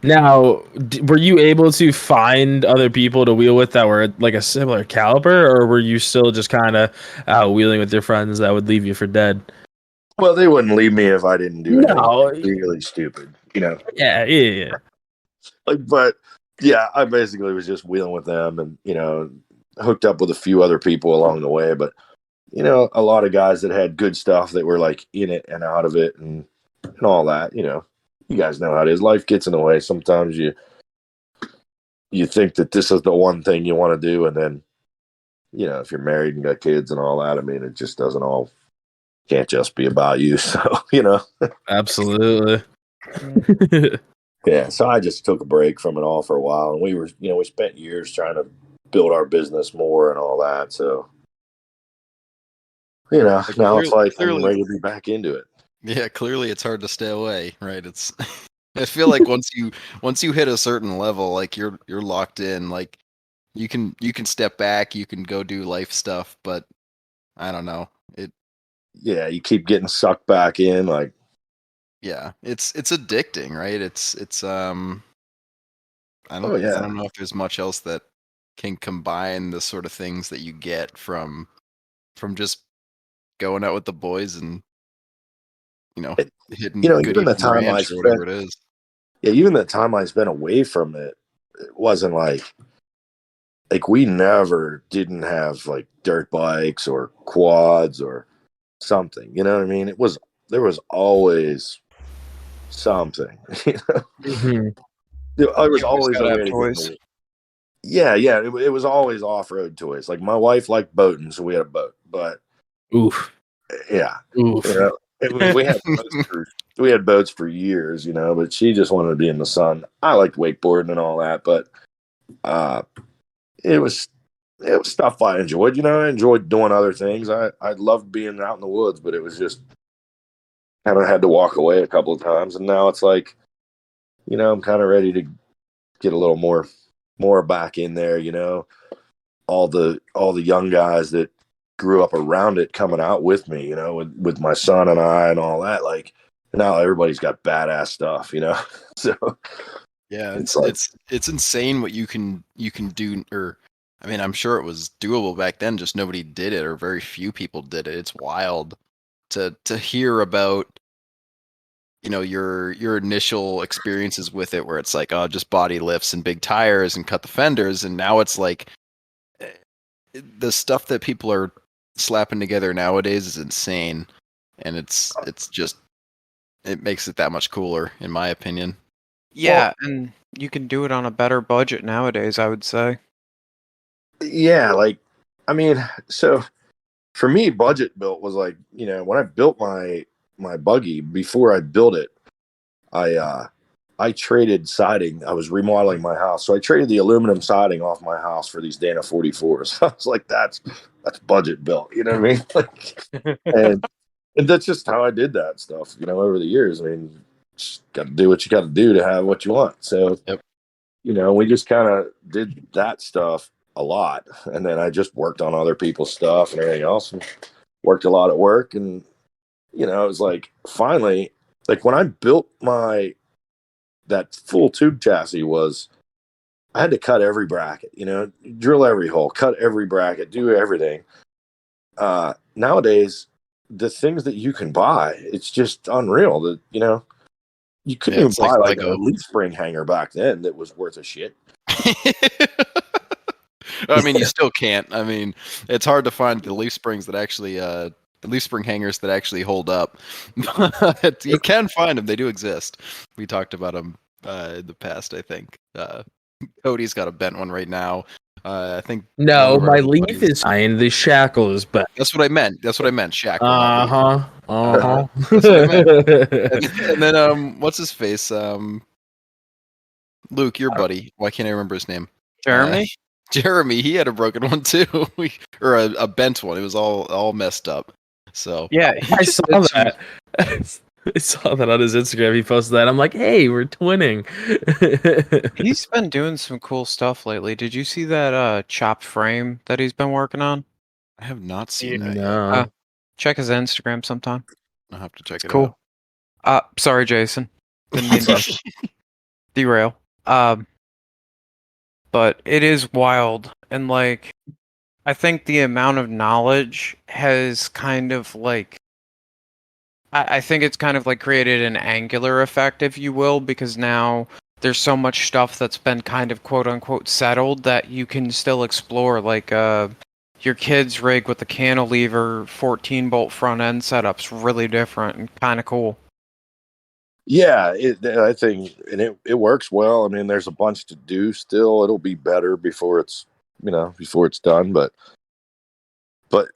Speaker 2: Now, were you able to find other people to wheel with that were like a similar caliber, or were you still just kind of out wheeling with your friends that would leave you for dead?
Speaker 3: Well, they wouldn't leave me if I didn't do anything really stupid,
Speaker 2: Yeah.
Speaker 3: But yeah, I basically was just wheeling with them and, hooked up with a few other people along the way. But, a lot of guys that had good stuff that were like in it and out of it and all that, you guys know how it is. Life gets in the way. Sometimes you think that this is the one thing you want to do. And then, if you're married and got kids and all that, I mean, it just can't just be about you. So,
Speaker 2: Absolutely.
Speaker 3: Yeah. So I just took a break from it all for a while. And we spent years trying to build our business more and all that. So, now it's like I'm ready to be back into it.
Speaker 1: Yeah, clearly it's hard to stay away, right? It's I feel like once you hit a certain level, like you're locked in. Like you can step back, you can go do life stuff, but I don't know.
Speaker 3: Yeah, you keep getting sucked back in, like.
Speaker 1: Yeah, it's addicting, right? I don't know if there's much else that can combine the sort of things that you get from just going out with the boys and hitting
Speaker 3: even the time
Speaker 1: ranch or whatever it is.
Speaker 3: Yeah, even the time I spent away from it, it wasn't like we never didn't have like dirt bikes or quads or something. You know what I mean? There was always something.
Speaker 2: Mm-hmm.
Speaker 3: I was always a way to
Speaker 4: toys.
Speaker 3: Yeah. It was always off-road toys. Like my wife liked boating, so we had a boat. But
Speaker 2: oof,
Speaker 3: yeah,
Speaker 2: oof.
Speaker 3: We had boats for years, but she just wanted to be in the sun. I liked wakeboarding and all that, but it was stuff I enjoyed. I enjoyed doing other things. I loved being out in the woods, but it was just kind of had to walk away a couple of times, and now it's like, I'm kind of ready to get a little more back in there. All the young guys that grew up around it coming out with me, with my son and I and all that. Like now everybody's got badass stuff, So
Speaker 1: yeah, it's insane what you can do. Or I mean, I'm sure it was doable back then, just nobody did it, or very few people did it. It's wild to hear about your initial experiences with it, where it's like, oh, just body lifts and big tires and cut the fenders, and now it's like the stuff that people are slapping together nowadays is insane, and it's just, it makes it that much cooler, in my opinion.
Speaker 4: Yeah, and you can do it on a better budget nowadays, I would say.
Speaker 3: Yeah, like, I mean, so for me, budget built was like, when I built my buggy, before I built it, I traded siding. I was remodeling my house, so I traded the aluminum siding off my house for these Dana 44s. I was like, that's budget built. You know what I mean? Like, and that's just how I did that stuff. Over the years. I mean, just got to do what you got to do to have what you want. So,
Speaker 1: yep.
Speaker 3: We just kind of did that stuff a lot, and then I just worked on other people's stuff and everything else, and worked a lot at work. And it was like, finally, like when I built that full tube chassis, I had to cut every bracket, drill every hole, cut every bracket, do everything. Nowadays, the things that you can buy, it's just unreal that, you couldn't even buy like a leaf spring hanger back then that was worth a shit.
Speaker 1: I mean, you still can't. I mean, it's hard to find the leaf springs that actually, leaf spring hangers that actually hold up. But you can find them; they do exist. We talked about them in the past, I think. Cody's got a bent one right now. I think.
Speaker 2: No, my leaf is fine. The shackle is bent.
Speaker 1: That's what I meant. Shackle.
Speaker 2: That's what
Speaker 1: I meant. And then, what's his face? Luke, your buddy. Why can't I remember his name?
Speaker 4: Jeremy.
Speaker 1: Jeremy, he had a broken one too, or a bent one. It was all messed up. So
Speaker 4: yeah,
Speaker 2: I saw that. I saw that on his Instagram. He posted that. I'm like, hey, we're twinning.
Speaker 4: He's been doing some cool stuff lately. Did you see that chopped frame that he's been working on?
Speaker 1: I have not seen that yet.
Speaker 2: No.
Speaker 4: Check his Instagram sometime.
Speaker 1: I'll have to check it
Speaker 4: Cool. Sorry, Jason. Didn't mean to derail. But it is wild, and like, I think the amount of knowledge has kind of like, I think it's kind of like created an angular effect, if you will, because now there's so much stuff that's been kind of quote unquote settled that you can still explore, like your kid's rig with the cantilever 14-bolt front end setup's really different and kind of cool.
Speaker 3: Yeah, I think, and it works well. I mean, there's a bunch to do still. It'll be better before it's done. But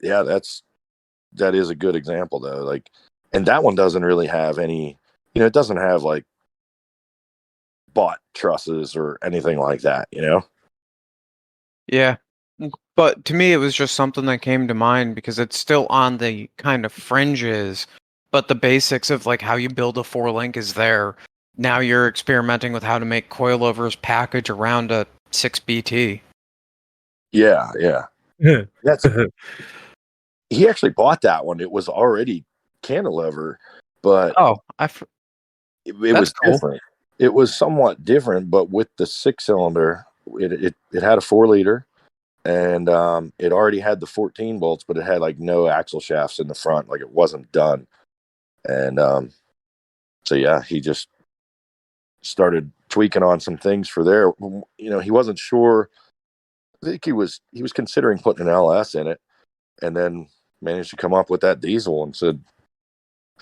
Speaker 3: yeah, that is a good example though. Like, and that one doesn't really have any. It doesn't have like bought trusses or anything like that.
Speaker 4: Yeah. But to me, it was just something that came to mind because it's still on the kind of fringes, but the basics of like how you build a 4-link is there. Now you're experimenting with how to make coilovers package around a 6BT.
Speaker 3: Yeah. That's he actually bought that one. It was already cantilever, but it was
Speaker 4: cool.
Speaker 3: different. It was somewhat different, but with the 6-cylinder, it had a 4-liter. And it already had the 14 bolts, but it had like no axle shafts in the front, like it wasn't done. And so yeah, he just started tweaking on some things for there. He wasn't sure. I think he was considering putting an LS in it, and then managed to come up with that diesel and said,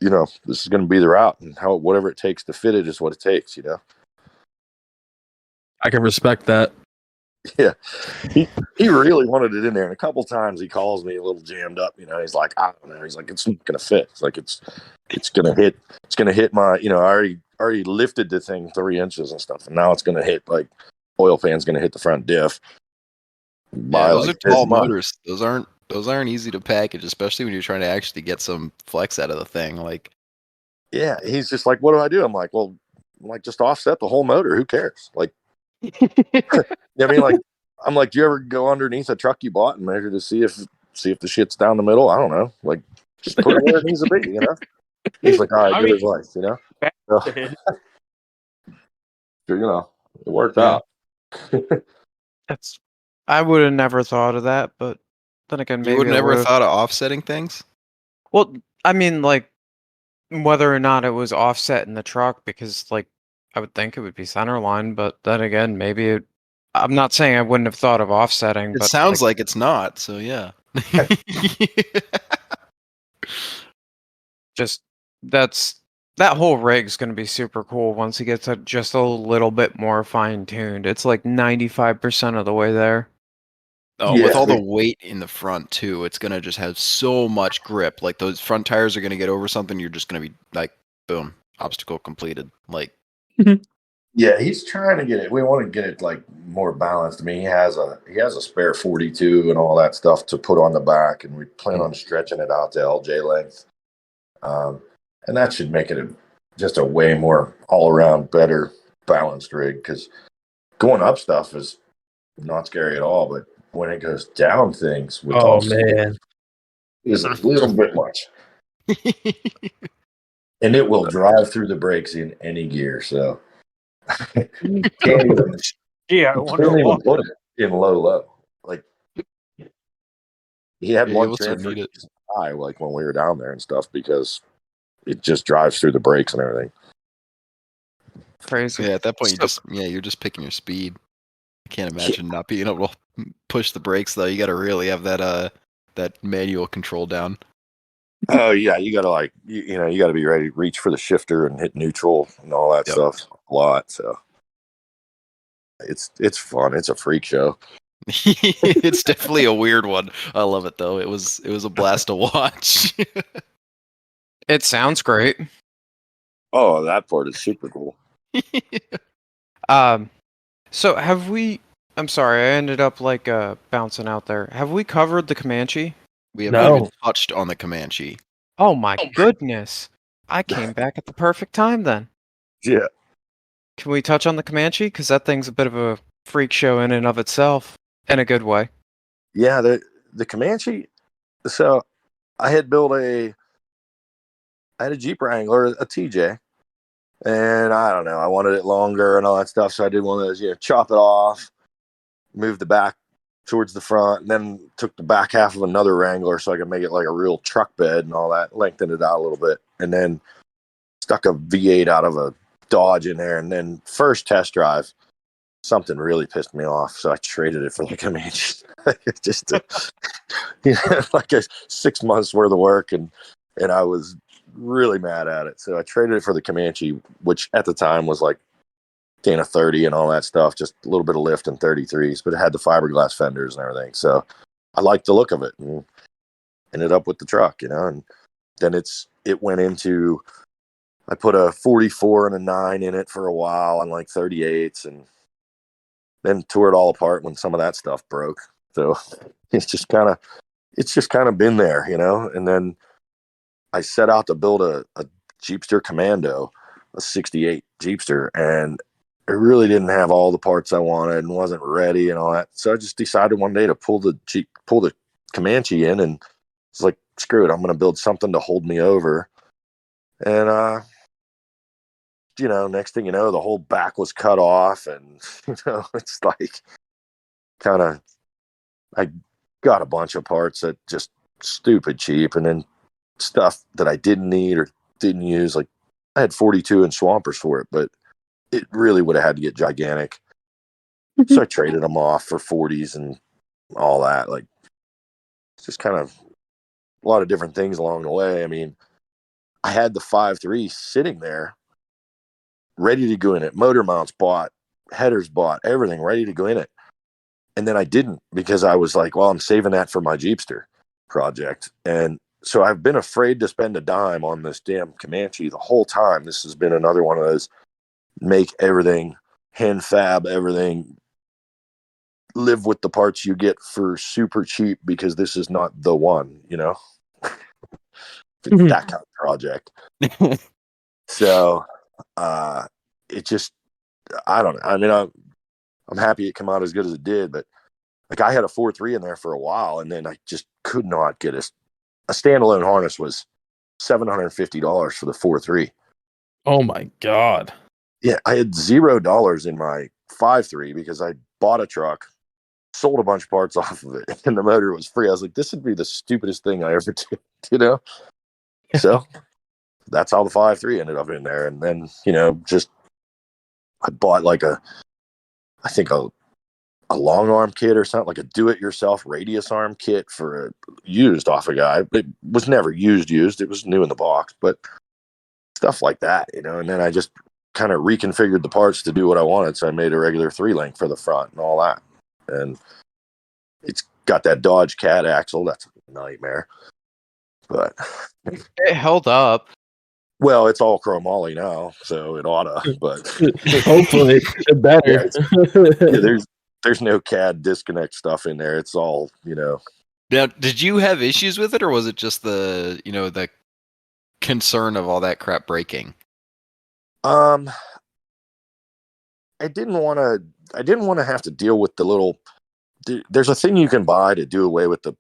Speaker 3: this is going to be the route, and whatever it takes to fit it is what it takes.
Speaker 2: I can respect that.
Speaker 3: Yeah, he really wanted it in there, and a couple times he calls me a little jammed up. He's like, I don't know. He's like, it's not gonna fit. It's like it's gonna hit my. I already lifted the thing 3 inches and stuff, and now it's gonna hit like oil pan's gonna hit the front diff.
Speaker 1: Yeah, those are tall motors. Those aren't easy to package, especially when you're trying to actually get some flex out of the thing. Like,
Speaker 3: yeah, he's just like, what do I do? I'm like, well, just offset the whole motor. Who cares? Like. I mean, like, I'm like, do you ever go underneath a truck you bought and measure to see if the shit's down the middle? I don't know. Like, just put it where it needs to be, He's like, all right, good advice, So, it worked out.
Speaker 4: I would have never thought of that, but then again, maybe
Speaker 1: you would never thought of offsetting things.
Speaker 4: Well, I mean, like, whether or not it was offset in the truck, because like I would think it would be centerline, but then again, maybe I'm not saying I wouldn't have thought of offsetting.
Speaker 1: It sounds like it's not, so yeah.
Speaker 4: Just that whole rig's going to be super cool once it gets just a little bit more fine tuned. It's like 95% of the way there.
Speaker 1: Oh, yeah, with all the weight in the front too, it's gonna just have so much grip. Like those front tires are gonna get over something, you're just gonna be like, boom, obstacle completed. Like,
Speaker 3: yeah, he's trying to get it. We want to get it like more balanced. I mean, he has a spare 42 and all that stuff to put on the back, and we plan on stretching it out to LJ length, and that should make it just a way more all around better balanced rig. Because going up stuff is not scary at all, but when it goes down things with
Speaker 2: man,
Speaker 3: is a little bit much. And it will drive through the brakes in any gear, so can't even put it in low. Like, he had one transfer high, like when we were down there and stuff, because it just drives through the brakes and everything.
Speaker 4: Crazy.
Speaker 1: Yeah, at that point you're just picking your speed. I can't imagine not being able to push the brakes though. You got to really have that manual control down.
Speaker 3: Oh yeah, you got to you got to be ready to reach for the shifter and hit neutral and all that stuff a lot. So it's fun. It's a freak show.
Speaker 1: It's definitely a weird one. I love it though. It was a blast to watch.
Speaker 4: It sounds great.
Speaker 3: Oh, that part is super cool.
Speaker 4: So have we? I'm sorry, I ended up like bouncing out there. Have we covered the Comanche?
Speaker 1: We have not even touched on the Comanche.
Speaker 4: Oh my goodness! I came back at the perfect time then.
Speaker 3: Yeah.
Speaker 4: Can we touch on the Comanche? Because that thing's a bit of a freak show in and of itself, in a good way.
Speaker 3: Yeah, the Comanche. So I had built I had a Jeep Wrangler, a TJ, and I don't know, I wanted it longer and all that stuff, so I did one of those, chop it off, move the back towards the front, and then took the back half of another Wrangler so I could make it like a real truck bed and all that, lengthened it out a little bit, and then stuck a V8 out of a Dodge in there, and then first test drive, something really pissed me off, so I traded it for the Comanche. Just like 6 months worth of work, and I was really mad at it. So I traded it for the Comanche, which at the time was like Dana 30 and all that stuff, just a little bit of lift and 33s, but it had the fiberglass fenders and everything. So I liked the look of it and ended up with the truck, and then it went into, I put a 44 and a 9 in it for a while on like 38s, and then tore it all apart when some of that stuff broke. So it's just kind of been there, and then I set out to build a Jeepster Commando, a 68 Jeepster, and it really didn't have all the parts I wanted and wasn't ready and all that. So I just decided one day to pull the Comanche in, and it's like, screw it, I'm going to build something to hold me over. And, next thing you know, the whole back was cut off, and, it's like I got a bunch of parts that just stupid cheap, and then stuff that I didn't need or didn't use. Like, I had 42-inch swampers for it, but it really would have had to get gigantic. So I traded them off for 40s and all that. Like, it's just kind of a lot of different things along the way. I mean, I had the 5.3 sitting there ready to go in it. Motor mounts bought, headers bought, everything ready to go in it. And then I didn't, because I was like, well, I'm saving that for my Jeepster project. And so I've been afraid to spend a dime on this damn Comanche the whole time. This has been another one of those make everything, hand fab everything, live with the parts you get for super cheap, because this is not the one, that kind of project. So it just, I don't know. I mean, I'm happy it came out as good as it did, but like, I had a 4.3 in there for a while, and then I just could not get a standalone harness was $750 for the 4.3.
Speaker 2: Oh my God.
Speaker 3: Yeah, I had $0 in my 5.3 because I bought a truck, sold a bunch of parts off of it, and the motor was free. I was like, this would be the stupidest thing I ever did, So that's how the 5.3 ended up in there. And then, just I bought like a long arm kit or something, like a do-it-yourself radius arm kit for a used off a guy. It was never used. It was new in the box, but stuff like that, and then I just kind of reconfigured the parts to do what I wanted. So I made a regular 3-link for the front and all that. And it's got that Dodge Cat axle. That's a nightmare. But
Speaker 4: it held up.
Speaker 3: Well, it's all chromoly now, so it oughta. But
Speaker 2: hopefully it better.
Speaker 3: There's no CAD disconnect stuff in there. It's all,
Speaker 1: Now, did you have issues with it, or was it just the the concern of all that crap breaking?
Speaker 3: I didn't want to have to deal with the little. There's a thing you can buy to do away with the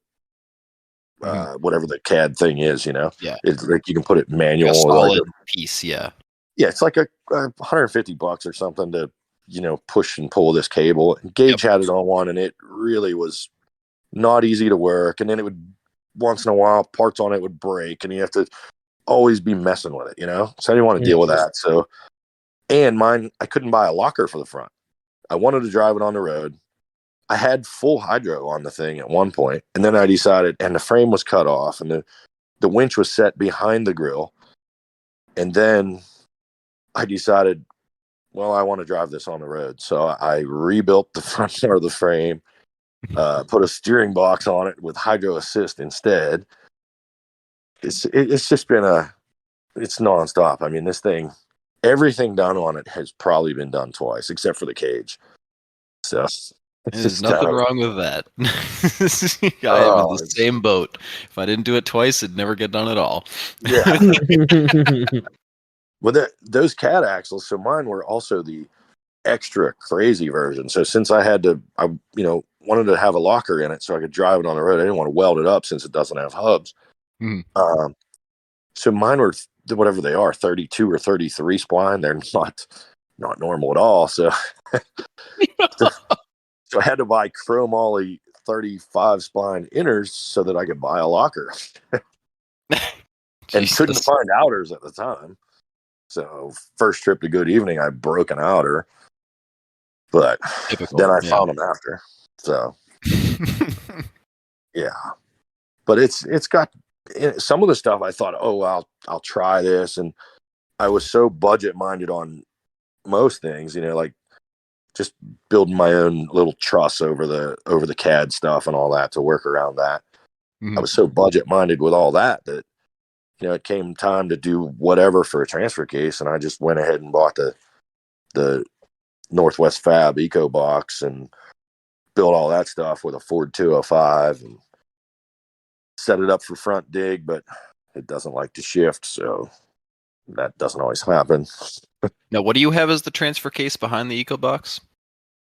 Speaker 3: whatever the CAD thing is.
Speaker 1: Yeah,
Speaker 3: it's like you can put it manual,
Speaker 1: a solid
Speaker 3: or
Speaker 1: piece. Yeah,
Speaker 3: it's like a $150 or something to push and pull this cable. And Gage had it on one, and it really was not easy to work. And then it would, once in a while, parts on it would break, and you have to always be messing with it, So I didn't want to deal with that. So, and mine, I couldn't buy a locker for the front. I wanted to drive it on the road. I had full hydro on the thing at one point, and then I decided, and the frame was cut off, and the winch was set behind the grill. And then I decided, well, I want to drive this on the road. So I rebuilt the front part of the frame, put a steering box on it with hydro assist instead. It's just been it's nonstop. I mean, this thing, everything done on it has probably been done twice, except for the cage. So
Speaker 1: There's nothing wrong with that. I am in the same boat. If I didn't do it twice, it'd never get done at all.
Speaker 3: Yeah. Well, those cat axles, so mine were also the extra crazy version. So since I wanted to have a locker in it so I could drive it on the road. I didn't want to weld it up since it doesn't have hubs. So mine were whatever they are, 32 or 33 spline. They're not normal at all. So I had to buy chromoly 35 spline inners so that I could buy a locker. And couldn't find outers at the time. So first trip to Good Evening, I broke an outer, but then I found them after. So yeah, but it's got some of the stuff I thought, oh, I'll try this. And I was so budget minded on most things, like just building my own little truss over the CAD stuff and all that to work around that. I was so budget minded with all that it came time to do whatever for a transfer case, and I just went ahead and bought the Northwest Fab Eco Box and built all that stuff with a Ford 205 and set it up for front dig, but it doesn't like to shift, so that doesn't always happen.
Speaker 1: Now, what do you have as the transfer case behind the Eco Box?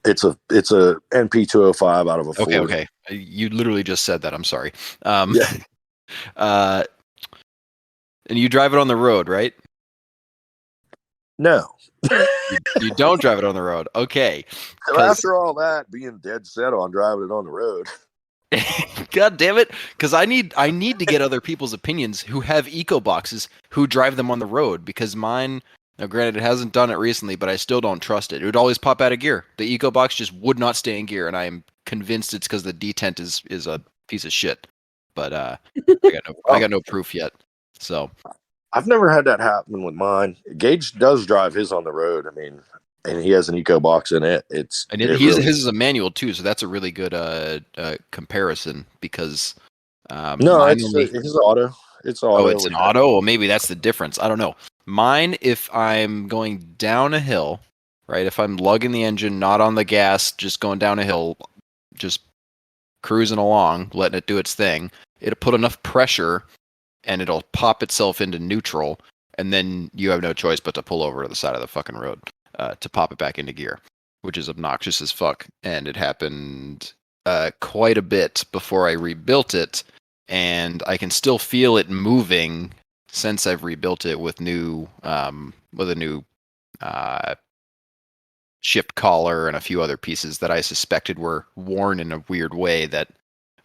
Speaker 3: It's a NP 205 out of a Ford.
Speaker 1: Okay. You literally just said that. I'm sorry.
Speaker 3: Yeah.
Speaker 1: And you drive it on the road, right?
Speaker 3: No.
Speaker 1: You don't drive it on the road. Okay.
Speaker 3: So after all that, being dead set on driving it on the road.
Speaker 1: God damn it. Because I need to get other people's opinions who have Eco Boxes who drive them on the road, because mine, now granted, it hasn't done it recently, but I still don't trust it. It would always pop out of gear. The Eco Box just would not stay in gear, and I am convinced it's because the detent is a piece of shit. But I got no proof yet. So
Speaker 3: I've never had that happen with mine. Gage does drive his on the road. I mean, and he has an Eco Box in it. His
Speaker 1: is a manual too, so that's a really good comparison, because
Speaker 3: no, it's auto. It's auto.
Speaker 1: Oh, it's an auto. Well, maybe that's the difference. I don't know. Mine, if I'm going down a hill, right? If I'm lugging the engine, not on the gas, just going down a hill, just cruising along, letting it do its thing, it'll put enough pressure and it'll pop itself into neutral, and then you have no choice but to pull over to the side of the fucking road to pop it back into gear, which is obnoxious as fuck. And it happened quite a bit before I rebuilt it, and I can still feel it moving since I've rebuilt it with a new shift collar and a few other pieces that I suspected were worn in a weird way that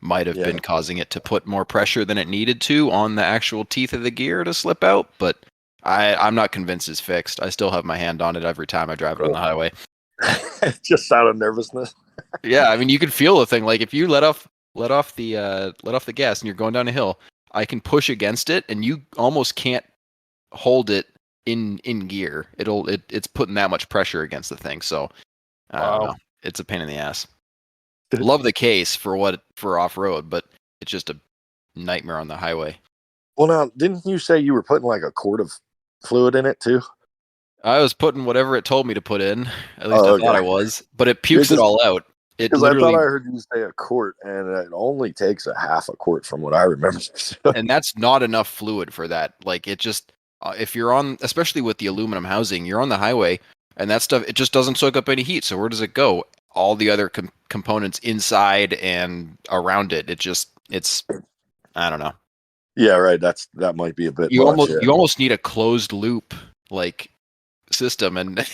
Speaker 1: might have been causing it to put more pressure than it needed to on the actual teeth of the gear to slip out. But I'm not convinced it's fixed. I still have my hand on it every time I drive it on the highway.
Speaker 3: Just out of nervousness.
Speaker 1: Yeah, I mean, you can feel the thing. Like if you let off the gas and you're going down a hill, I can push against it, and you almost can't hold it in gear. It's putting that much pressure against the thing. So I don't know. It's a pain in the ass. Love the case for off-road, but it's just a nightmare on the highway.
Speaker 3: Well, now, didn't you say you were putting like a quart of fluid in it too?
Speaker 1: I was putting whatever it told me to put in. At least I thought I was, but it pukes it all out.
Speaker 3: Because I thought I heard you say a quart, and it only takes a half a quart from what I remember.
Speaker 1: And that's not enough fluid for that. Like it just, if you're on, especially with the aluminum housing, you're on the highway, and that stuff, it just doesn't soak up any heat. So where does it go? All the other components inside and around it. It's I don't know.
Speaker 3: Yeah, right. That might be a bit.
Speaker 1: You almost need a closed loop like system, and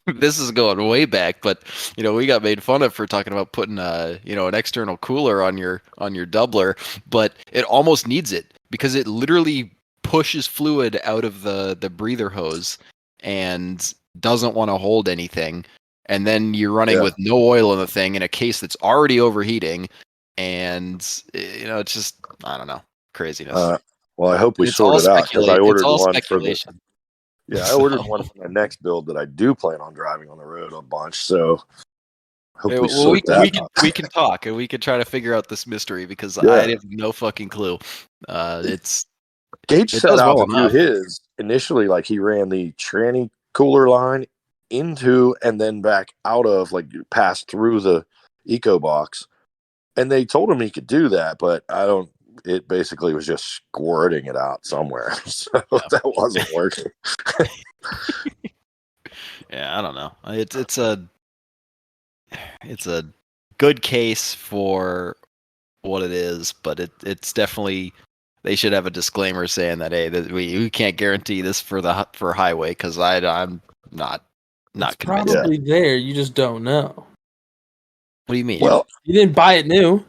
Speaker 1: this is going way back, but we got made fun of for talking about putting an external cooler on your doubler, but it almost needs it because it literally pushes fluid out of the breather hose and doesn't want to hold anything. And then you're running with no oil in the thing in a case that's already overheating, and it's just, I don't know, craziness.
Speaker 3: Well, I hope we sort it out, because I ordered one for I ordered one for my next build that I do plan on driving on the road a bunch. So
Speaker 1: we can talk, and we can try to figure out this mystery, because I have no fucking clue.
Speaker 3: Gage set out to do his initially, like he ran the tranny cooler line into and then back out of, like passed through the EcoBox, and they told him he could do that, but it basically was just squirting it out somewhere. So that wasn't working.
Speaker 1: Yeah, I don't know. It's a good case for what it is, but it's definitely, they should have a disclaimer saying that, hey, that we can't guarantee this for highway, because I'm not
Speaker 2: It's
Speaker 1: convinced.
Speaker 2: probably there. You just don't know.
Speaker 1: What do you mean?
Speaker 3: Well,
Speaker 2: you didn't buy it new.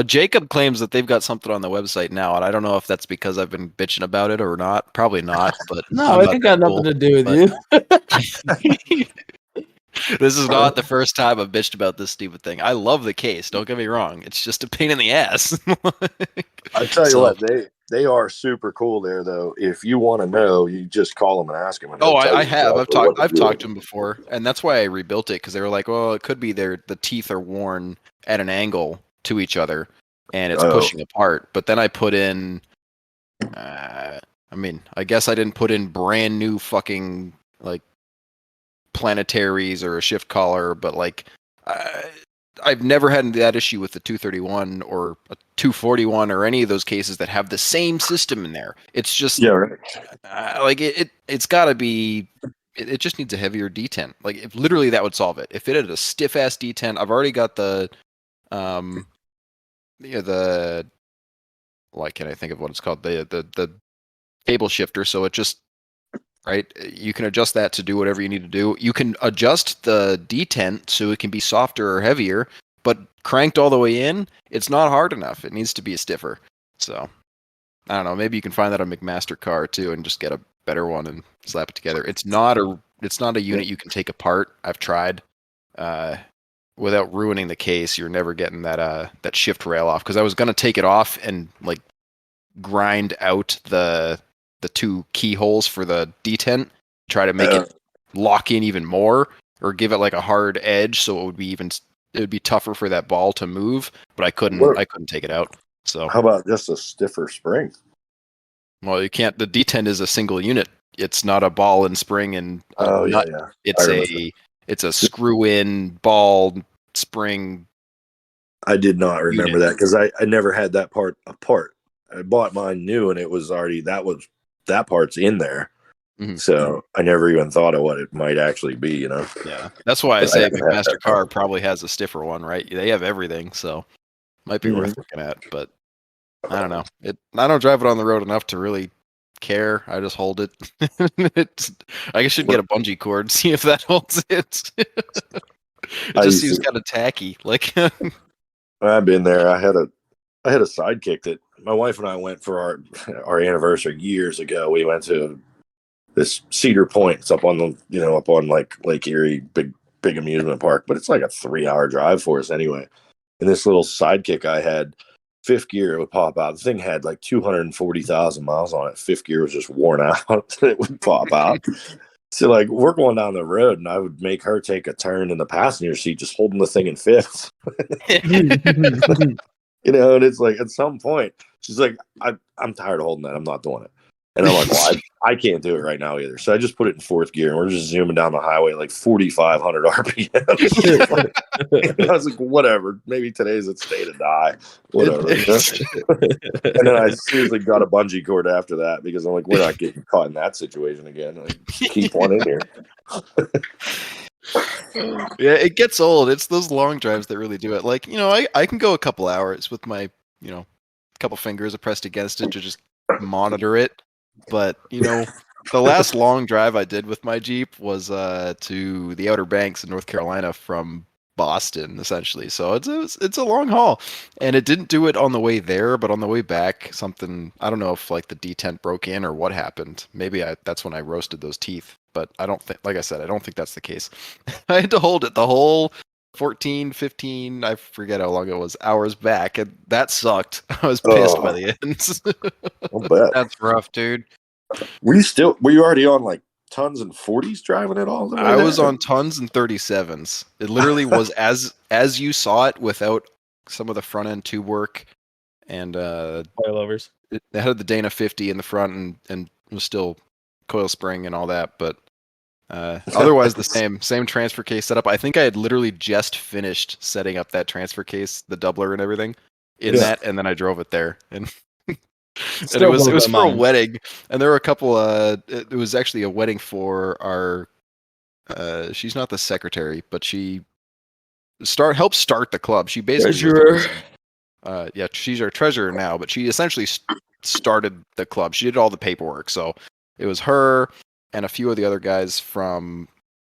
Speaker 1: Jacob claims that they've got something on the website now, and I don't know if that's because I've been bitching about it or not. Probably not, but
Speaker 2: no, it ain't got nothing to do with you.
Speaker 1: This is not the first time I've bitched about this stupid thing. I love the case. Don't get me wrong. It's just a pain in the ass.
Speaker 3: I tell you what, they are super cool there, though. If you want to know, you just call them and ask them.
Speaker 1: Oh, I have. I've talked to them before, and that's why I rebuilt it, because they were like, well, it could be the teeth are worn at an angle to each other, and it's pushing apart. But then I put in, I guess I didn't put in brand new fucking like planetaries or a shift collar, but like I've never had that issue with the 231 or a 241 or any of those cases that have the same system in there. It's just like it's got to be. It just needs a heavier detent. Like if literally that would solve it. If it had a stiff ass detent, I've already got the why can't I think of what it's called, the cable shifter, so it just, right, you can adjust that to do whatever you need to do. You can adjust the detent so it can be softer or heavier, but cranked all the way in, it's not hard enough. It needs to be stiffer. So I don't know, maybe you can find that on McMaster car too and just get a better one and slap it together. It's not a unit you can take apart. I've tried. Without ruining the case, you're never getting that shift rail off, because I was gonna take it off and like grind out the two keyholes for the detent, try to make it lock in even more, or give it like a hard edge so it would be tougher for that ball to move, but I couldn't take it out. So
Speaker 3: how about just a stiffer spring?
Speaker 1: Well, you can't. The detent is a single unit. It's not a ball and spring and nut.
Speaker 3: Yeah.
Speaker 1: It's a screw in ball spring.
Speaker 3: I did not remember that, because I never had that part apart. I bought mine new, and it was already that part's in there. Mm-hmm. So I never even thought of what it might actually be.
Speaker 1: Yeah, that's why I say McMaster car probably has a stiffer one, right? They have everything, so might be worth looking at. But I don't know. I don't drive it on the road enough to really care. I just hold it. I should get a bungee cord, see if that holds it. It just seems kind of tacky. Like
Speaker 3: I've been there. I had a sidekick that my wife and I went for our anniversary years ago. We went to this Cedar Point. It's up on like Lake Erie, big amusement park, but it's like a 3-hour drive for us anyway. And this little sidekick I had, fifth gear, it would pop out. The thing had like 240,000 miles on it. Fifth gear was just worn out. It would pop out. So like we're going down the road, and I would make her take a turn in the passenger seat, just holding the thing in fifth. And it's like at some point she's like, I'm tired of holding that. I'm not doing it. And I'm like, well, I can't do it right now either. So I just put it in fourth gear, and we're just zooming down the highway like 4,500 RPM. I was like, whatever. Maybe today's its day to die. Whatever. And then I seriously got a bungee cord after that, because I'm like, we're not getting caught in that situation again. Like, keep one in here.
Speaker 1: Yeah, it gets old. It's those long drives that really do it. Like, I can go a couple hours with my, couple fingers pressed against it to just monitor it. But, the last long drive I did with my Jeep was to the Outer Banks in North Carolina from Boston, essentially. So it's a long haul. And it didn't do it on the way there, but on the way back, I don't know if like the detent broke in or what happened. Maybe that's when I roasted those teeth. But I don't think, like I said, I don't think that's the case. I had to hold it the whole 14, 15, I forget how long it was, hours back, and that sucked. I was pissed by the end.
Speaker 3: I'll bet.
Speaker 4: That's rough, dude.
Speaker 3: Were you already on like tons and 40s driving it all the way
Speaker 1: I
Speaker 3: there?
Speaker 1: was on tons and 37s. It literally was as you saw it, without some of the front end tube work and
Speaker 2: coilovers.
Speaker 1: It had the Dana 50 in the front and was still coil spring and all that, but Otherwise, the same transfer case setup. I think I had literally just finished setting up that transfer case, the doubler and everything in that, and then I drove it there, and and it was for a wedding, and there were a couple. It was actually a wedding for our. She's not the secretary, but she helped start the club. She basically was yeah, she's our treasurer now, but she essentially started the club. She did all the paperwork, so it was her and a few of the other guys from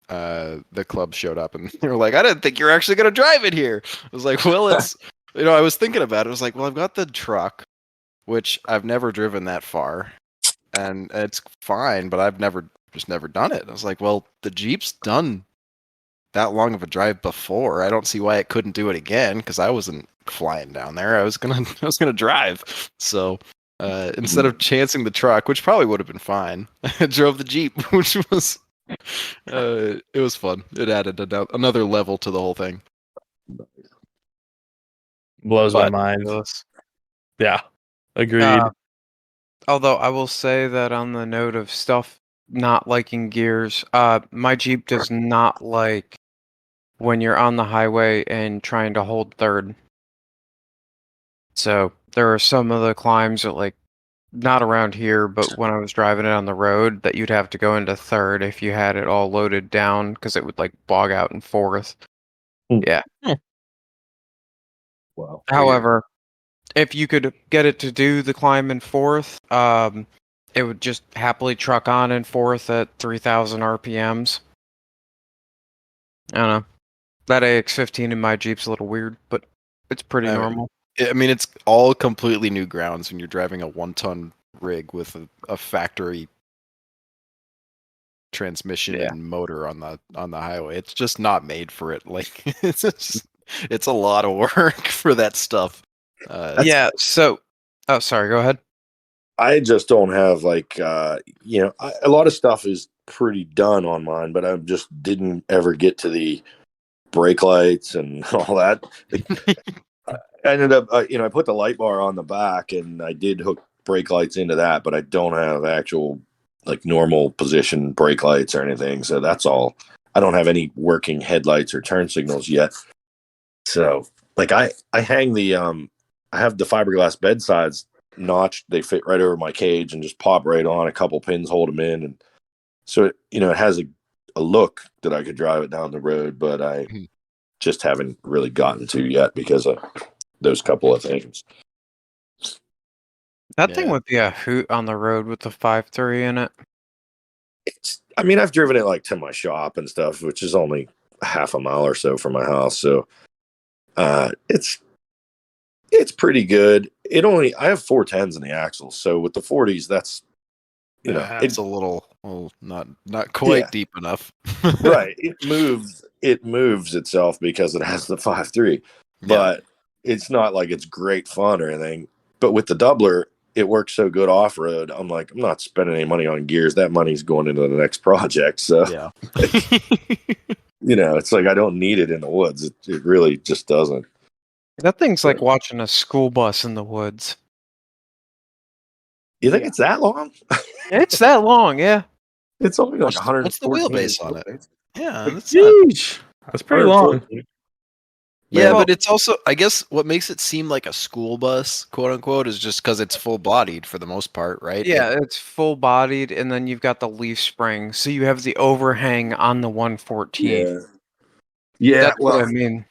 Speaker 1: the club showed up, and they were like, "I didn't think you were actually going to drive it here." I was like, "Well, it's I was thinking about it. I was like, well, I've got the truck, which I've never driven that far, and it's fine, but I've never done it." I was like, "Well, the Jeep's done that long of a drive before. I don't see why it couldn't do it again because I wasn't flying down there. I was gonna drive." So instead of chancing the truck, which probably would have been fine, I drove the Jeep, which was it was fun. It added another level to the whole thing.
Speaker 2: Blows my mind. Yeah, agreed.
Speaker 4: Although I will say that on the note of stuff not liking gears, my Jeep does not like when you're on the highway and trying to hold third. So there are some of the climbs that, like, not around here, but when I was driving it on the road, that you'd have to go into third if you had it all loaded down because it would like bog out in fourth. Yeah.
Speaker 3: Wow.
Speaker 4: However, if you could get it to do the climb in fourth, it would just happily truck on in fourth at 3,000 RPMs. I don't know. That AX15 in my Jeep's a little weird, but it's pretty normal.
Speaker 1: I mean, it's all completely new grounds when you're driving a 1-ton rig with a factory transmission and motor on the highway. It's just not made for it. Like it's a lot of work for that stuff.
Speaker 4: Yeah. So, oh, sorry. Go ahead.
Speaker 3: I just don't have like a lot of stuff is pretty done on mine, but I just didn't ever get to the brake lights and all that. I ended up, I put the light bar on the back, and I did hook brake lights into that, but I don't have actual like normal position brake lights or anything. So that's all. I don't have any working headlights or turn signals yet. So like I hang the I have the fiberglass bedsides notched. They fit right over my cage and just pop right on. A couple pins hold them in, and so it has a look that I could drive it down the road, but I just haven't really gotten to yet because of those couple of things.
Speaker 4: That thing would be a hoot on the road with the 5.3 in it.
Speaker 3: I've driven it like to my shop and stuff, which is only half a mile or so from my house. So it's pretty good. I have 410s in the axles. So with the 40s, that's,
Speaker 1: it's a little not quite deep enough.
Speaker 3: Right. It moves itself because it has the 5.3, but it's not like it's great fun or anything. But with the doubler, it works so good off road. I'm like, I'm not spending any money on gears. That money's going into the next project. So it's like I don't need it in the woods. It really just doesn't.
Speaker 4: That thing's like watching a school bus in the woods.
Speaker 3: You think it's that long?
Speaker 4: It's that long, yeah.
Speaker 3: It's only like 100.
Speaker 1: What's the wheelbase on it? Yeah,
Speaker 2: that's pretty long.
Speaker 1: Yeah, but it's also, I guess, what makes it seem like a school bus, quote unquote, is just because it's full bodied for the most part, right?
Speaker 4: Yeah, it's full bodied, and then you've got the leaf spring, so you have the overhang on the 114.
Speaker 3: Yeah.
Speaker 4: That's what I mean.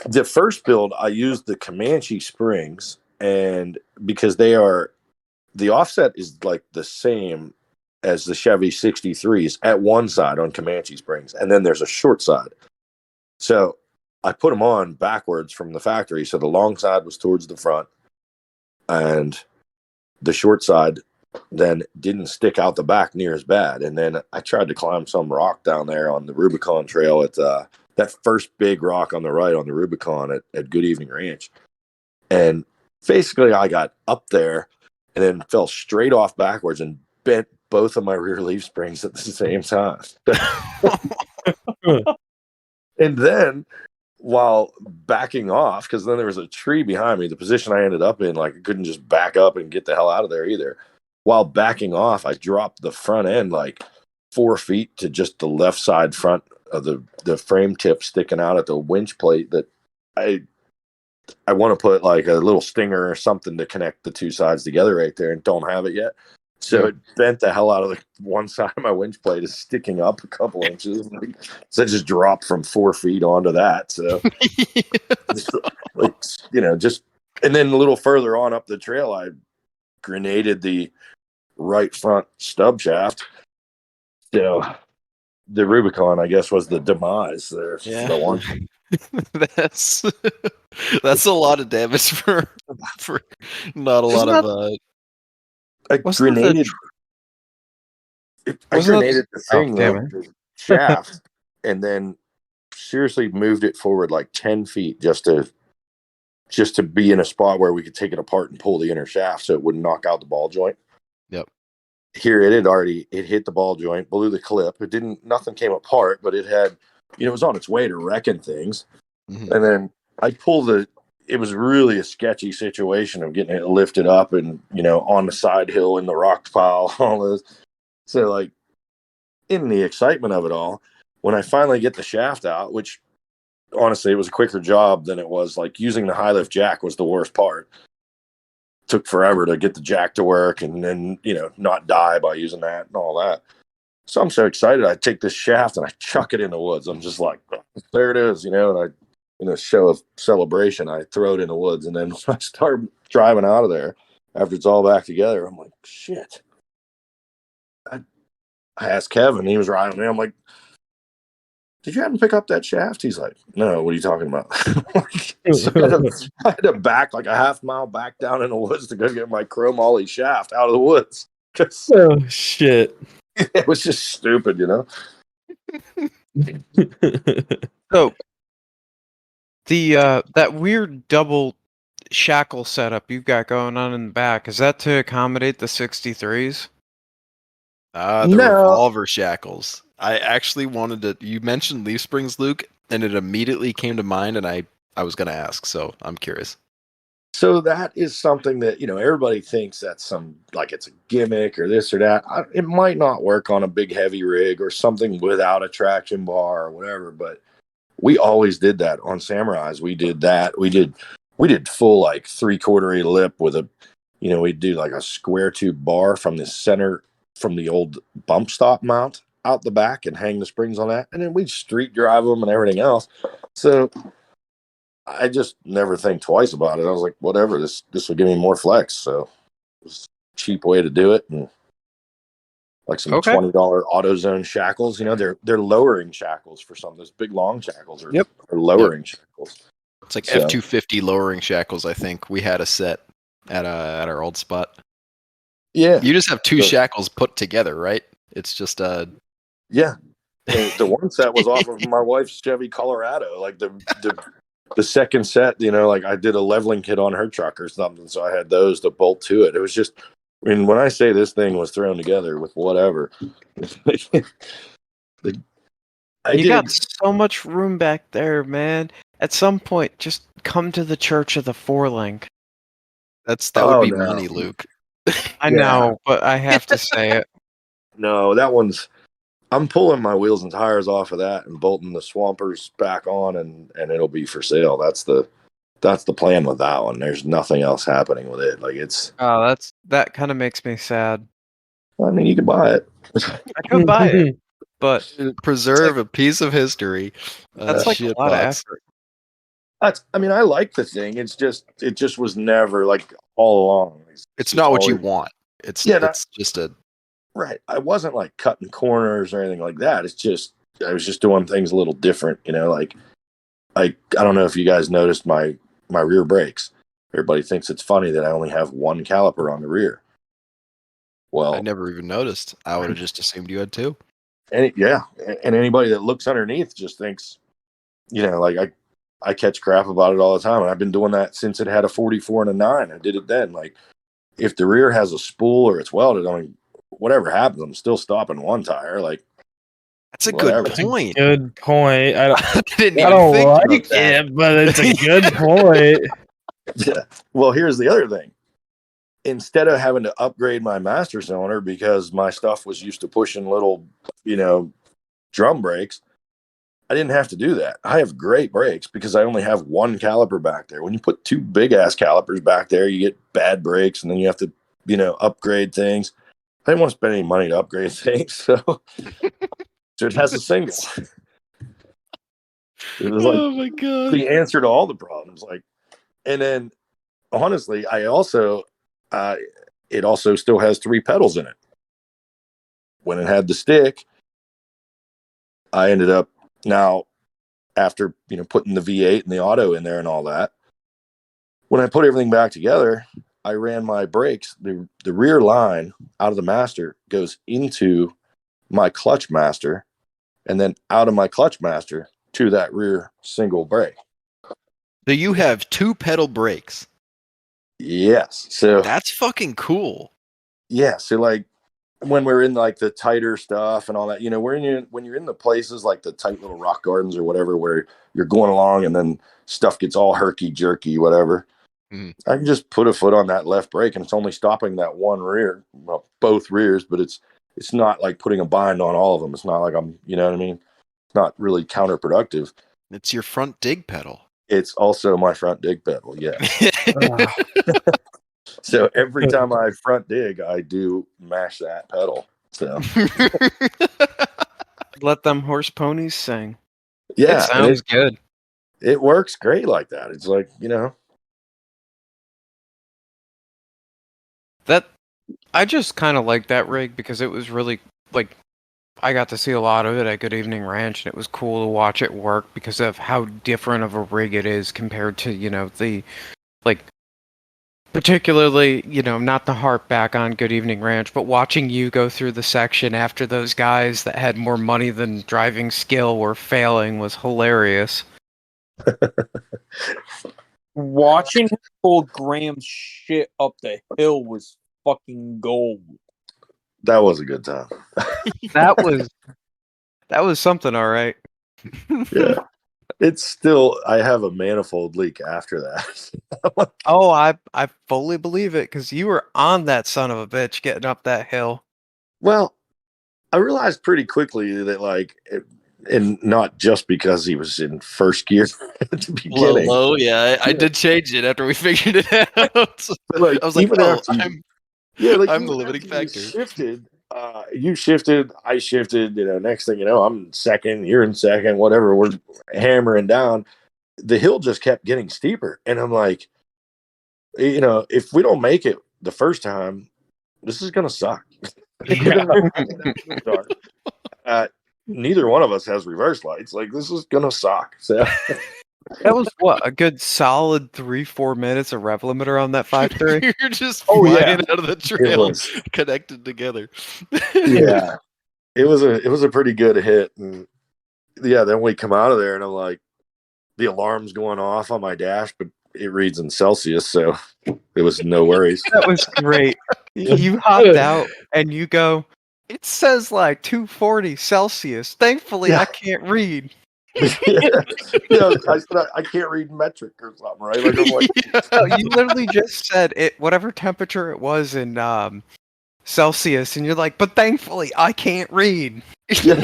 Speaker 3: The first build, I used the Comanche springs, and because the offset is like the same as the Chevy 63s at one side on Comanche springs, and then there's a short side. So I put them on backwards from the factory. So the long side was towards the front, and the short side then didn't stick out the back near as bad. And then I tried to climb some rock down there on the Rubicon Trail at that first big rock on the right on the Rubicon at Good Evening Ranch. And basically I got up there and then fell straight off backwards and bent both of my rear leaf springs at the same time. And then while backing off, because then there was a tree behind me, the position I ended up in, like I couldn't just back up and get the hell out of there either. While backing off, I dropped the front end like 4 feet to just the left side front of the frame tip sticking out at the winch plate that I want to put like a little stinger or something to connect the two sides together right there, and don't have it yet. So it bent the hell out of the one side of my winch plate is sticking up a couple inches. So it just dropped from 4 feet onto that. So, and then a little further on up the trail, I grenaded the right front stub shaft. So the Rubicon, I guess, was the demise there.
Speaker 1: Yeah.
Speaker 3: The one.
Speaker 1: That's a lot of damage for not a lot of.
Speaker 3: I grenaded. I grenaded the thing, the shaft, and then seriously moved it forward like 10 feet just to be in a spot where we could take it apart and pull the inner shaft so it wouldn't knock out the ball joint.
Speaker 1: Yep.
Speaker 3: Here it hit the ball joint, blew the clip. Nothing came apart, but it had, it was on its way to wrecking things. Mm-hmm. And then I pulled it was really a sketchy situation of getting it lifted up and, on the side hill in the rock pile, all this. So like in the excitement of it all, when I finally get the shaft out, which honestly, it was a quicker job than it was like using the high lift jack was the worst part. It took forever to get the jack to work and then, not die by using that and all that. So I'm so excited. I take this shaft and I chuck it in the woods. I'm just like, there it is, and in a show of celebration, I throw it in the woods. And then when I start driving out of there after it's all back together, I'm like, shit. I asked Kevin, he was riding me. I'm like, did you happen to pick up that shaft? He's like, no, what are you talking about? So I had to back like a half mile back down in the woods to go get my chrome ollie shaft out of the woods.
Speaker 2: Oh, shit.
Speaker 3: It was just stupid,
Speaker 4: So, that weird double shackle setup you've got going on in the back, is that to accommodate the 63s?
Speaker 1: The revolver shackles. I actually wanted to. You mentioned leaf springs, Luke, and it immediately came to mind, and I was going to ask, so I'm curious.
Speaker 3: So that is something that everybody thinks that's it's a gimmick or this or that. It might not work on a big heavy rig or something without a traction bar or whatever, but we always did that on Samurais. We did that. We did full like 3/4 lip with a, we'd do like a square tube bar from the center from the old bump stop mount out the back and hang the springs on that. And then we'd street drive them and everything else. So I just never think twice about it. I was like, whatever, this will give me more flex. So it was a cheap way to do it. And like some $20 AutoZone shackles, they're lowering shackles for some of those big long shackles are lowering shackles.
Speaker 1: It's like F250 lowering shackles. I think we had a set at our old spot.
Speaker 3: Yeah.
Speaker 1: You just have two shackles put together, right? It's just
Speaker 3: yeah. And the one set was off of my wife's Chevy Colorado. Like the second set, like I did a leveling kit on her truck or something, so I had those to bolt to it. It was just, when I say this thing was thrown together with whatever,
Speaker 4: you got so much room back there, man. At some point, just come to the Church of the Four Link.
Speaker 1: That would be money, Luke.
Speaker 4: I know, but I have to say it.
Speaker 3: No, that one's. I'm pulling my wheels and tires off of that and bolting the Swampers back on, and it'll be for sale. That's the plan with that one. There's nothing else happening with it. Like it's.
Speaker 4: Oh, that kind of makes me sad.
Speaker 3: I mean, you could buy it.
Speaker 4: I could buy it, but
Speaker 1: preserve a piece of history.
Speaker 4: That's like a lot of effort.
Speaker 3: I like the thing. It just was never like all along.
Speaker 1: It's not what you want. It's just a.
Speaker 3: Right. I wasn't like cutting corners or anything like that. It's just, I was just doing things a little different, like I don't know if you guys noticed my rear brakes. Everybody thinks it's funny that I only have one caliper on the rear. Well,
Speaker 1: I never even noticed. I would have just assumed you had two.
Speaker 3: And anybody that looks underneath just thinks, like I catch crap about it all the time. And I've been doing that since it had a 44 and a 9. I did it then. Like if the rear has a spool or it's welded, whatever happens, I'm still stopping one tire. Like
Speaker 1: that's a good point.
Speaker 2: Good point. I
Speaker 1: don't
Speaker 2: like it, but it's a good point.
Speaker 3: Yeah. Well, here's the other thing. instead of having to upgrade my master cylinder because my stuff was used to pushing little, drum brakes, I didn't have to do that. I have great brakes because I only have one caliper back there. When you put two big ass calipers back there, you get bad brakes, and then you have to, upgrade things. I didn't want to spend any money to upgrade things, so it has a single. It was
Speaker 1: oh my god,
Speaker 3: the answer to all the problems. And then honestly, I also, it also still has 3 pedals in it. When it had the stick, I ended up now, after putting the V8 and the auto in there and all that, when I put everything back together, I ran my brakes. The rear line out of the master goes into my clutch master, and then out of my clutch master to that rear single brake.
Speaker 1: So you have 2 pedal brakes?
Speaker 3: Yes. So
Speaker 1: that's fucking cool.
Speaker 3: Yeah. So when we're in the tighter stuff and all that, when you're in the places like the tight little rock gardens or whatever, where you're going along and then stuff gets all herky jerky, whatever, I can just put a foot on that left brake and it's only stopping that one rear, well, both rears, but it's not like putting a bind on all of them. It's not like I'm, you know what I mean? It's not really counterproductive.
Speaker 1: It's your front dig pedal.
Speaker 3: It's also my front dig pedal. Yeah. So every time I front dig, I do mash that pedal. So
Speaker 4: let them horse ponies sing.
Speaker 3: Yeah,
Speaker 4: it sounds good.
Speaker 3: It works great like that. It's
Speaker 4: that I just kind of like that rig because it was really I got to see a lot of it at Good Evening Ranch, and it was cool to watch it work because of how different of a rig it is compared to the particularly, not to harp back on Good Evening Ranch, but watching you go through the section after those guys that had more money than driving skill were failing was hilarious.
Speaker 5: Watching him pull Graham's shit up the hill was fucking gold.
Speaker 3: That was a good time.
Speaker 4: that was something, all right.
Speaker 3: Yeah. It's still, I have a manifold leak after that.
Speaker 4: Oh, I fully believe it because you were on that son of a bitch getting up that hill.
Speaker 3: Well, I realized pretty quickly that and not just because he was in first gear at the beginning.
Speaker 1: Low, yeah. I did change it after we figured it out. I was like, I'm the limiting factor.
Speaker 3: You shifted, I shifted, next thing you know, I'm second, you're in second, whatever, we're hammering down. The hill just kept getting steeper. And I'm like, if we don't make it the first time, this is going to suck. Neither one of us has reverse lights. This is going to suck. So
Speaker 4: that was a good solid 3-4 minutes of rev limiter on that 5.3.
Speaker 1: You're just flying out of the trail, connected together.
Speaker 3: Yeah, it was a pretty good hit. And yeah, then we come out of there and I'm like, the alarm's going off on my dash, but it reads in Celsius, so it was no worries.
Speaker 4: That was great. You hopped out and you go, it says 240 Celsius. Thankfully, I can't read.
Speaker 3: I said I can't read metric or something, right?
Speaker 4: No, you literally just said it, whatever temperature it was in Celsius, and you're like, but thankfully I can't read. You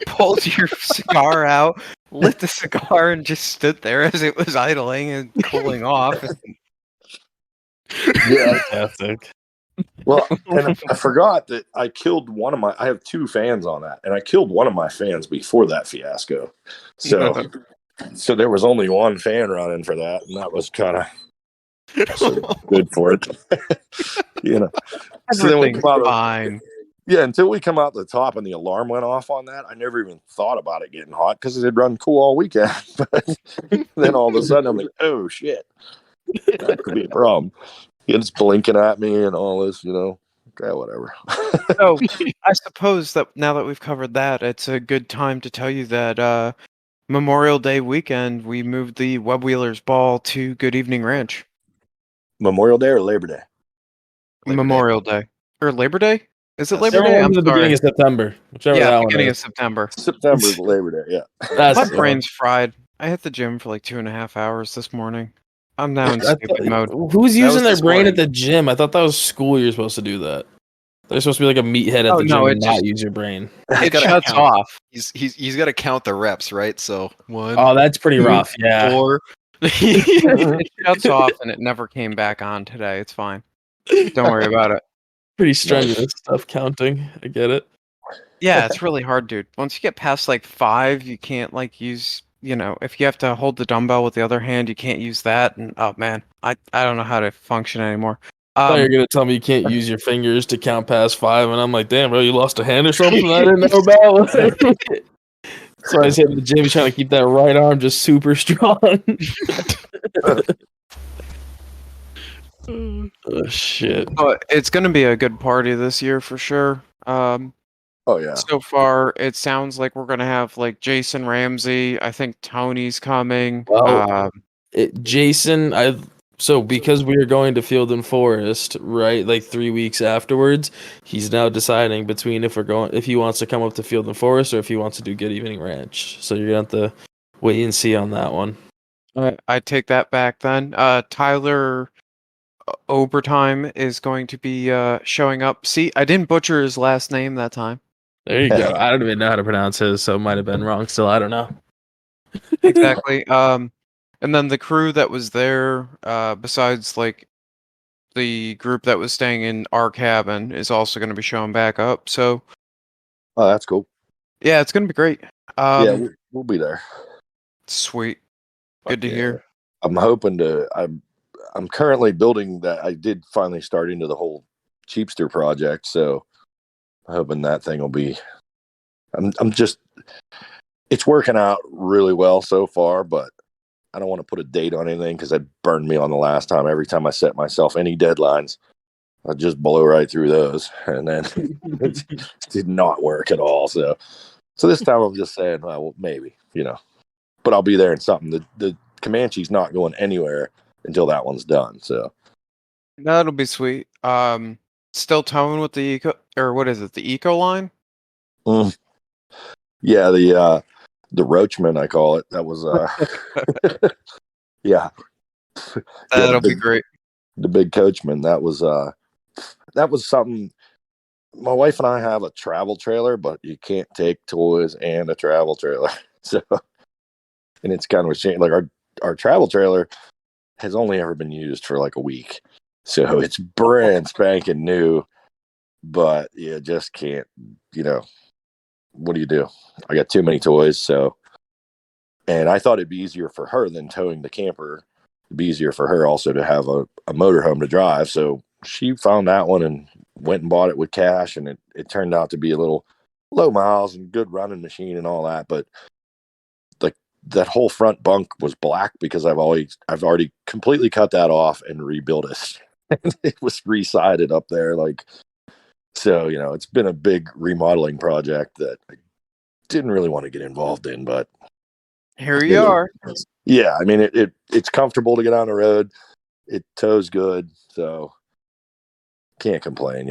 Speaker 4: pulled your cigar out, lit the cigar, and just stood there as it was idling and cooling off.
Speaker 3: Yeah, fantastic. Well, and I forgot that I killed I have 2 fans on that, and I killed one of my fans before that fiasco. So there was only one fan running for that, and that was kind of good for it. So then we come out
Speaker 4: fine.
Speaker 3: Yeah, until we come out the top and the alarm went off on that, I never even thought about it getting hot because it had run cool all weekend. But then all of a sudden I'm like, oh shit, that could be a problem. It's blinking at me and all this, whatever.
Speaker 4: So I suppose that now that we've covered that, it's a good time to tell you that Memorial Day weekend, we moved the Web Wheelers Ball to Good Evening Ranch.
Speaker 3: Memorial Day or Labor Day?
Speaker 4: Memorial Day. Or Labor Day? Is it Labor Day?
Speaker 2: I'm the beginning of September.
Speaker 4: Whichever beginning of September.
Speaker 3: September is Labor Day, yeah.
Speaker 4: My brain's fried. I hit the gym for 2.5 hours this morning. I'm now in stupid mode.
Speaker 2: Who's using their
Speaker 1: this
Speaker 2: brain
Speaker 1: morning.
Speaker 2: at the gym? I thought that was school. You're supposed to do that. They're supposed to be like a meathead at the gym and not use your brain.
Speaker 4: It shuts off.
Speaker 1: He's got to count the reps, right? So 1.
Speaker 2: Oh, that's pretty
Speaker 1: 2,
Speaker 2: rough. Yeah.
Speaker 1: 4.
Speaker 4: It shuts off and it never came back on today. It's fine. Don't worry about it.
Speaker 2: Pretty strenuous stuff counting. I get it.
Speaker 4: Yeah, it's really hard, dude. Once you get past like 5, you can't like use, if you have to hold the dumbbell with the other hand, you can't use that. And oh man, I don't know how to function anymore.
Speaker 2: I thought you were gonna tell me you can't use your fingers to count past 5, and I'm like, damn, bro, you lost a hand or something I didn't know about. So I was hitting the gym trying to keep that right arm just super strong. Oh shit!
Speaker 4: But it's gonna be a good party this year for sure.
Speaker 3: Oh yeah.
Speaker 4: So far, it sounds like we're gonna have like Jason Ramsey. I think Tony's coming.
Speaker 2: Well, Jason, so because we are going to Field and Forest, right? Like 3 weeks afterwards, he's now deciding between if he wants to come up to Field and Forest or if he wants to do Good Evening Ranch. So you're gonna have to wait and see on that one.
Speaker 4: I take that back then. Tyler Obertime is going to be showing up. See, I didn't butcher his last name that time.
Speaker 2: There you go. I don't even know how to pronounce his, so it might have been wrong. Still, I don't know.
Speaker 4: Exactly. And then the crew that was there, besides like the group that was staying in our cabin, is also going to be showing back up. So,
Speaker 3: Oh, that's cool.
Speaker 4: yeah, it's going to be great.
Speaker 3: Yeah, we'll be there.
Speaker 4: Sweet. Good to hear.
Speaker 3: I'm hoping to. I'm currently building that. I did finally start into the whole jeepster project, so I'm hoping that thing will be. I'm just. It's working out really well so far, but I don't want to put a date on anything because that burned me on the last time. Every time I set myself any deadlines, I just blow right through those, and then it did not work at all. So this time I'm just saying, well, maybe, but I'll be there in something. The Comanche's not going anywhere until that one's done. So
Speaker 4: That'll be sweet. Still towing with the eco, or what is it? The eco line?
Speaker 3: Yeah, the Roachman, I call it. That was yeah.
Speaker 4: That'll be great.
Speaker 3: The big coachman. That was something. My wife and I have a travel trailer, but you can't take toys and a travel trailer. So, and it's kind of a shame. Like our travel trailer has only ever been used for like a week, so it's brand spanking new. But you just can't. What do you do? I got too many toys, so. And I thought it'd be easier for her than towing the camper. It'd be easier for her also to have a motorhome to drive. So she found that one and went and bought it with cash, and it turned out to be a little low miles and good running machine and all that. But like that whole front bunk was black because I've already completely cut that off and rebuilt it. It was re-sided up there, so it's been a big remodeling project that I didn't really want to get involved in, but
Speaker 4: here you are.
Speaker 3: Yeah, I mean it's comfortable to get on the road. It tows good, so can't complain,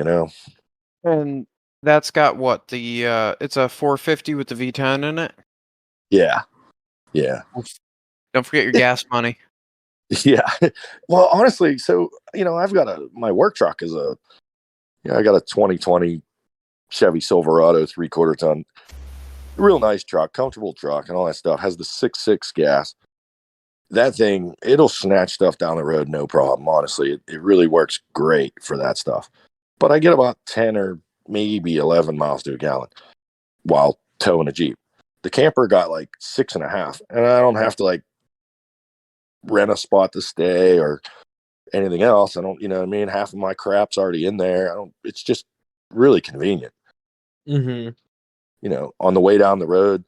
Speaker 4: And that's got what it's a 450 with the V10 in it.
Speaker 3: Yeah.
Speaker 4: Don't forget your gas money.
Speaker 3: Yeah. Well, honestly, so I've got my work truck is I got a 2020 Chevy Silverado 3/4 ton, real nice truck, comfortable truck, and all that stuff. Has the 6.6 gas. That thing, it'll snatch stuff down the road, no problem. Honestly, it really works great for that stuff. But I get about 10 or maybe 11 miles to a gallon while towing a Jeep. The camper got like 6.5, and I don't have to rent a spot to stay or anything else. I don't, half of my crap's already in there. It's just really convenient.
Speaker 2: Mm-hmm.
Speaker 3: On the way down the road,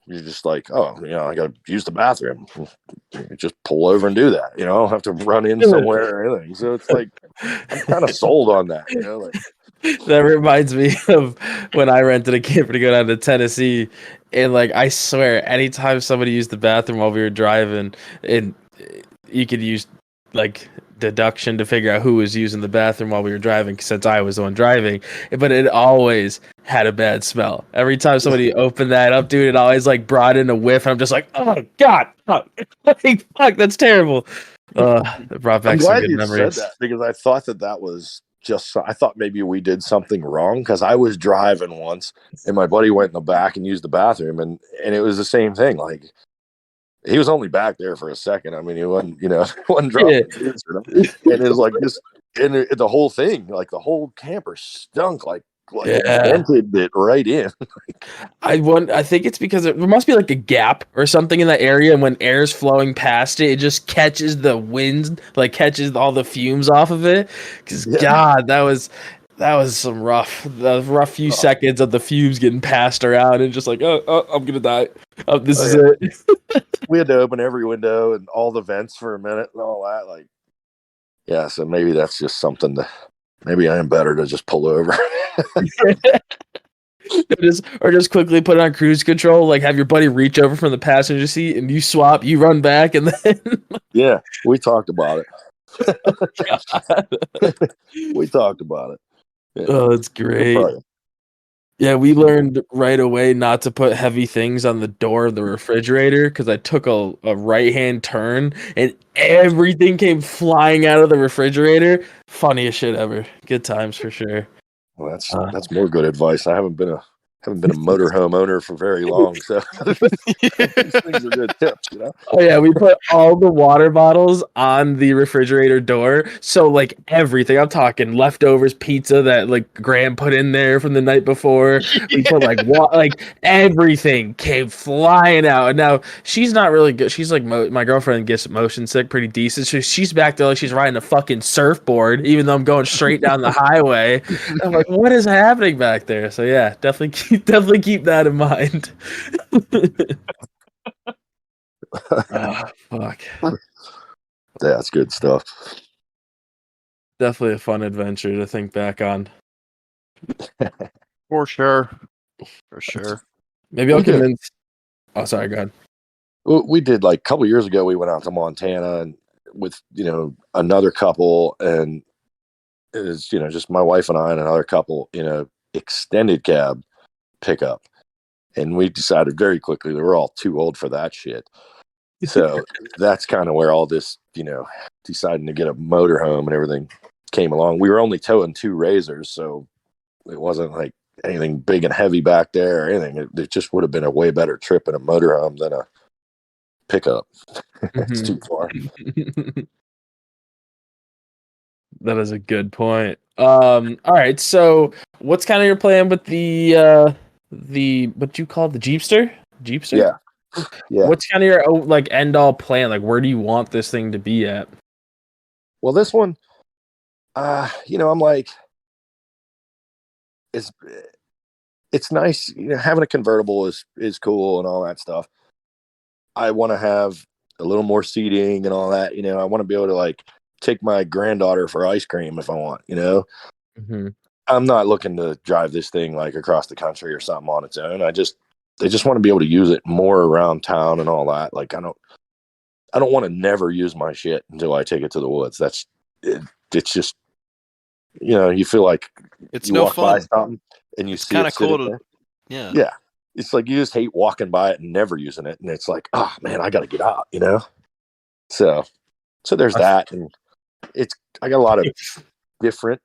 Speaker 3: you're just like, oh, I got to use the bathroom. You just pull over and do that. I don't have to run in somewhere or anything. So it's like, I'm kind of sold on that.
Speaker 2: That reminds me of when I rented a camper to go down to Tennessee, and I swear, anytime somebody used the bathroom while we were driving, and you could use like deduction to figure out who was using the bathroom while we were driving, since I was the one driving. But it always had a bad smell. Every time somebody opened that up, dude, it always like brought in a whiff, and I'm just like, oh god, oh, like, fuck, that's terrible. It brought back
Speaker 3: I'm
Speaker 2: some
Speaker 3: glad
Speaker 2: good
Speaker 3: you
Speaker 2: memories.
Speaker 3: said that, because I thought that was just. I thought maybe we did something wrong, because I was driving once, and my buddy went in the back and used the bathroom, and it was the same thing. Like, he was only back there for a second. I mean, he wasn't, wasn't dropping juice or nothing. And it was like this, and the whole thing, like the whole camper stunk like it vented it right in.
Speaker 2: I think it's because there must be like a gap or something in that area, and when air's flowing past it, it just catches the wind, like catches all the fumes off of it. Because God, that was some rough few seconds of the fumes getting passed around, and just like, oh, I'm gonna die. Oh, this is it.
Speaker 3: We had to open every window and all the vents for a minute and all that. Like, yeah, so maybe that's just something maybe I am better to just pull over.
Speaker 2: or just quickly put it on cruise control, like have your buddy reach over from the passenger seat and you swap, you run back, and then
Speaker 3: yeah, we talked about it. We talked about it. Yeah.
Speaker 2: Oh, that's great. Yeah, we learned right away not to put heavy things on the door of the refrigerator, because I took a right-hand turn and everything came flying out of the refrigerator. Funniest shit ever. Good times for sure.
Speaker 3: Well, that's more good advice. I haven't been a motorhome owner for very long, so these things are good tips,
Speaker 2: Oh yeah, we put all the water bottles on the refrigerator door, so like everything, I'm talking leftovers pizza that like Graham put in there from the night before, we put like everything came flying out. And now she's not really good. She's like my girlfriend gets motion sick pretty decent, so she's back there like she's riding a fucking surfboard, even though I'm going straight down the highway. I'm like, what is happening back there? So yeah, definitely keep that in mind. Oh, fuck.
Speaker 3: That's good stuff.
Speaker 2: Definitely a fun adventure to think back on.
Speaker 4: For sure.
Speaker 2: Maybe I'll convince. Oh, sorry, go ahead.
Speaker 3: We did, like, a couple years ago, we went out to Montana and with another couple, and it was just my wife and I and another couple in a extended cab pickup, and we decided very quickly that we're all too old for that shit. So that's kind of where all this, deciding to get a motorhome and everything came along. We were only towing 2 razors, so it wasn't like anything big and heavy back there or anything. It just would have been a way better trip in a motorhome than a pickup. It's too far.
Speaker 2: That is a good point. All right, so what's kind of your plan with the what you call it, the jeepster?
Speaker 3: Yeah.
Speaker 2: What's kind of your like end all plan? Like, where do you want this thing to be at?
Speaker 3: Well, this one, I'm like, it's nice. Having a convertible is cool and all that stuff. I want to have a little more seating and all that. I want to be able to like take my granddaughter for ice cream if I want. I'm not looking to drive this thing like across the country or something on its own. I just want to be able to use it more around town and all that. Like, I don't want to never use my shit until I take it to the woods. It's just, you feel like
Speaker 1: it's
Speaker 3: you
Speaker 1: no
Speaker 3: walk
Speaker 1: fun.
Speaker 3: by something and you see
Speaker 1: kind
Speaker 3: it
Speaker 1: of cool
Speaker 3: to,
Speaker 1: yeah.
Speaker 3: Yeah. It's like you just hate walking by it and never using it. And it's like, oh man, I got to get out, So there's that. And I got a lot of different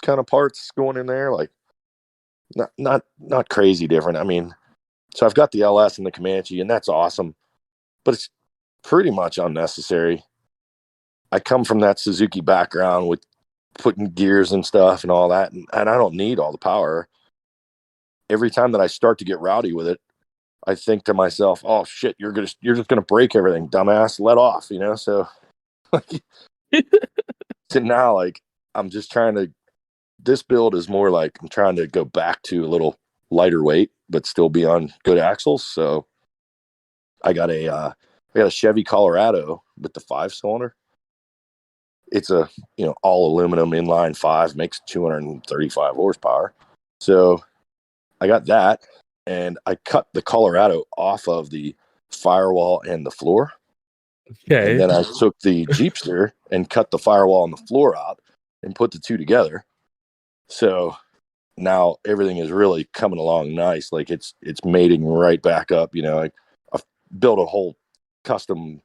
Speaker 3: kind of parts going in there. Like not crazy different. I mean, so I've got the LS and the Comanche, and that's awesome, but it's pretty much unnecessary. I come from that Suzuki background with putting gears and stuff and all that, and I don't need all the power. Every time that I start to get rowdy with it, I think to myself, "Oh shit, you're just gonna break everything, dumbass. Let off," So, so now, like, I'm just trying to. This build is more like I'm trying to go back to a little lighter weight, but still be on good axles. So, I got a Chevy Colorado with the 5-cylinder. It's a all aluminum inline 5, makes 235 horsepower. So I got that, and I cut the Colorado off of the firewall and the floor.
Speaker 2: Okay.
Speaker 3: And then I took the jeepster and cut the firewall and the floor out and put the two together. So now everything is really coming along nice. Like it's mating right back up. You know, I've built a whole custom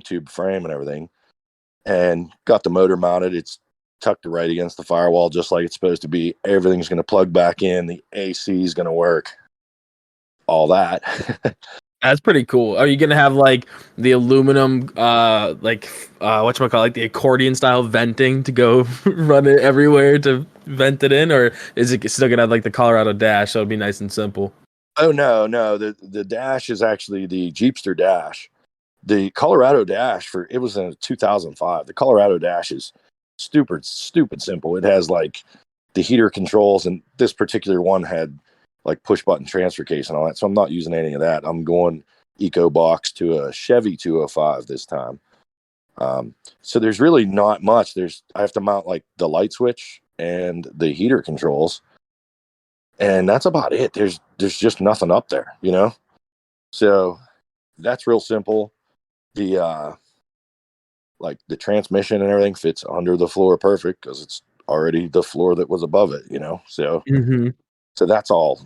Speaker 3: tube frame and everything, and got the motor mounted. It's tucked right against the firewall, just like it's supposed to be. Everything's going to plug back in. The AC is going to work. All that.
Speaker 2: That's pretty cool. Are you gonna have like the aluminum, whatchamacallit, like the accordion style venting to go run it everywhere to vent it in, or is it still gonna have like the Colorado dash? So it'll be nice and simple.
Speaker 3: Oh no. The dash is actually the Jeepster dash. The Colorado dash it was in 2005. The Colorado dash is stupid simple. It has like the heater controls, and this particular one had like push button transfer case and all that. So I'm not using any of that. I'm going EcoBox to a Chevy 205 this time. So there's really not much. I have to mount like the light switch and the heater controls, and that's about it. There's just nothing up there, you know? So that's real simple. The like the transmission and everything fits under the floor perfect because it's already the floor that was above it, you know? So So that's all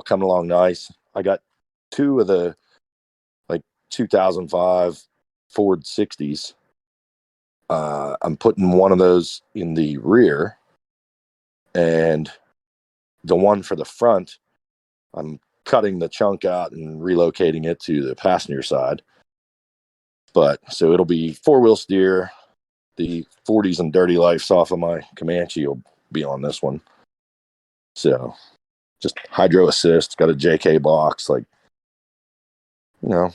Speaker 3: coming along nice. I got two of the like 2005 Ford 60s. I'm putting one of those in the rear, and the one for the front, I'm cutting the chunk out and relocating it to the passenger side. But so it'll be 4-wheel steer. The 40s and dirty lifes off of my Comanche will be on this one. So just hydro assist, got a JK box, like, you know,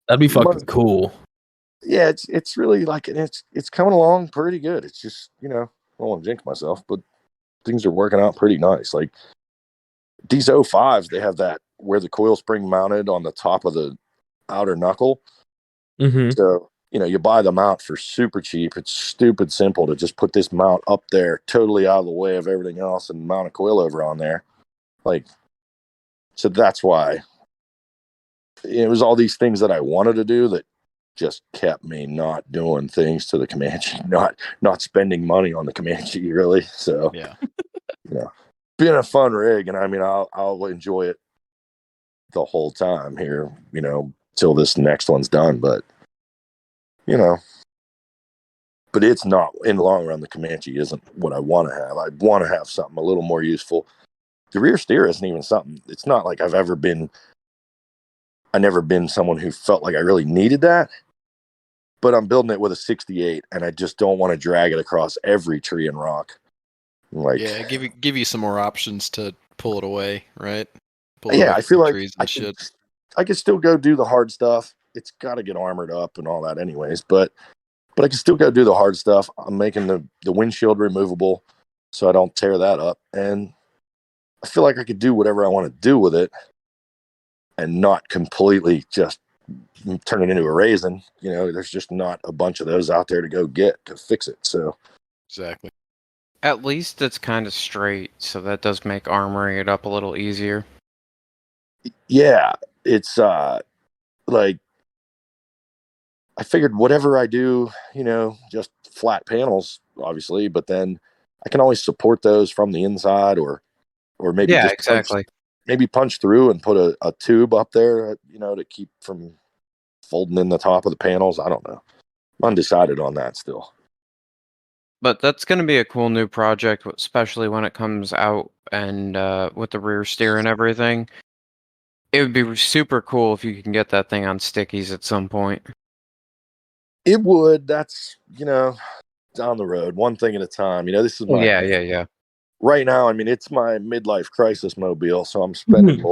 Speaker 2: that'd be fucking cool.
Speaker 3: Yeah, it's really like it's coming along pretty good. It's just, you know, I don't want to jinx myself, but things are working out pretty nice. Like these 05s, they have that where the coil spring mounted on the top of the outer knuckle. So, you know, you buy them out for super cheap. It's stupid simple to just put this mount up there, totally out of the way of everything else, and mount a coilover on there. Like, so that's why it was all these things that I wanted to do that just kept me not doing things to the Comanche, not spending money on the Comanche, really. So
Speaker 1: yeah,
Speaker 3: you know, being a fun rig, and I mean, I'll enjoy it the whole time here, you know, till this next one's done. But you know, but it's not, in the long run. The Comanche isn't what I want to have. I want to have something a little more useful. The rear steer isn't even something. It's not like I've never been someone who felt like I really needed that. But I'm building it with a 68, and I just don't want to drag it across every tree and rock. Like,
Speaker 1: yeah, give you some more options to pull it away, right?
Speaker 3: I feel like I could still go do the hard stuff. It's got to get armored up and all that, anyways. But I can still go do the hard stuff. I'm making the windshield removable, so I don't tear that up, and I feel like I could do whatever I want to do with it, and not completely just turn it into a raisin. You know, there's just not a bunch of those out there to go get to fix it. So
Speaker 1: exactly.
Speaker 4: At least it's kind of straight, so that does make armoring it up a little easier.
Speaker 3: Yeah, it's like I figured whatever I do, you know, just flat panels, obviously, but then I can always support those from the inside, or maybe
Speaker 4: Yeah,
Speaker 3: just
Speaker 4: exactly.
Speaker 3: punch through and put a tube up there, you know, to keep from folding in the top of the panels. I don't know. I'm undecided on that still.
Speaker 4: But that's going to be a cool new project, especially when it comes out and with the rear steer and everything. It would be super cool if you can get that thing on stickies at some point.
Speaker 3: It would. That's, you know, down the road, one thing at a time. You know, this is my
Speaker 4: Yeah.
Speaker 3: right now. I mean, it's my midlife crisis mobile, so I'm spending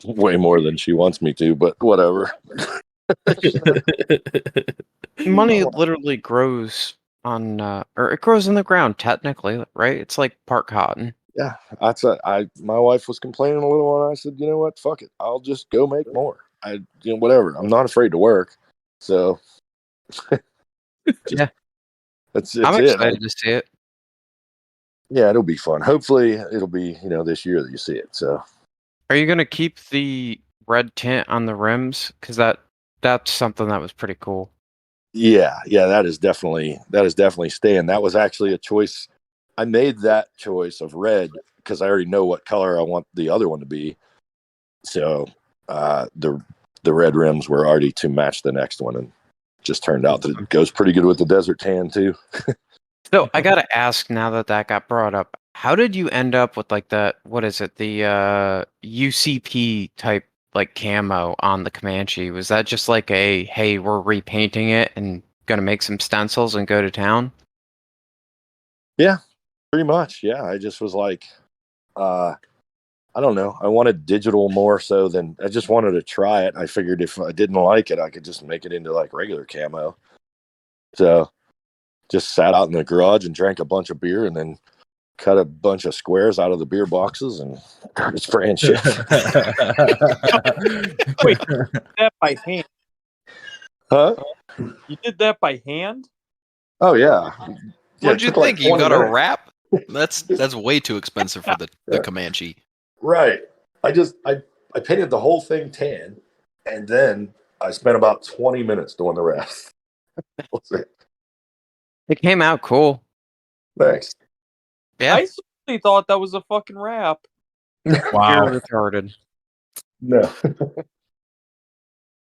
Speaker 3: way more than she wants me to, but whatever.
Speaker 4: Money literally grows on, or it grows in the ground technically, right? It's like part cotton.
Speaker 3: Yeah, my wife was complaining a little, and I said, you know what, fuck it, I'll just go make more. Whatever. I'm not afraid to work, so
Speaker 4: Yeah,
Speaker 3: that's
Speaker 4: I'm
Speaker 3: it.
Speaker 4: excited to see it.
Speaker 3: Yeah, it'll be fun. Hopefully, it'll be, you know, this year that you see it. So,
Speaker 4: Are you gonna keep the red tint on the rims? Because that that's something that was pretty cool.
Speaker 3: Yeah, that is definitely staying. That was actually a choice. I made that choice of red because I already know what color I want the other one to be. So the red rims were already to match the next one, and just turned out that it goes pretty good with the desert tan too.
Speaker 4: So I gotta ask, now that got brought up, how did you end up with like the UCP type like camo on the Comanche? Was that just like a, hey, we're repainting it and gonna make some stencils and go to town?
Speaker 3: Yeah, pretty much. Yeah, I just was like, I don't know. I wanted digital more so than I just wanted to try it. I figured if I didn't like it, I could just make it into like regular camo. So just sat out in the garage and drank a bunch of beer and then cut a bunch of squares out of the beer boxes and started spraying shit.
Speaker 5: Wait, that by hand?
Speaker 3: Huh?
Speaker 5: You did that by hand?
Speaker 3: Oh yeah.
Speaker 1: What'd you think?
Speaker 3: Like
Speaker 1: You got a
Speaker 3: minutes.
Speaker 1: wrap? That's way too expensive for the Comanche.
Speaker 3: Right. I painted the whole thing tan, and then I spent about 20 minutes doing the rest. That was it.
Speaker 4: It came out cool.
Speaker 3: Thanks.
Speaker 1: Yeah.
Speaker 5: I certainly thought that was a fucking wrap.
Speaker 2: Wow.
Speaker 4: You're retarded.
Speaker 3: No.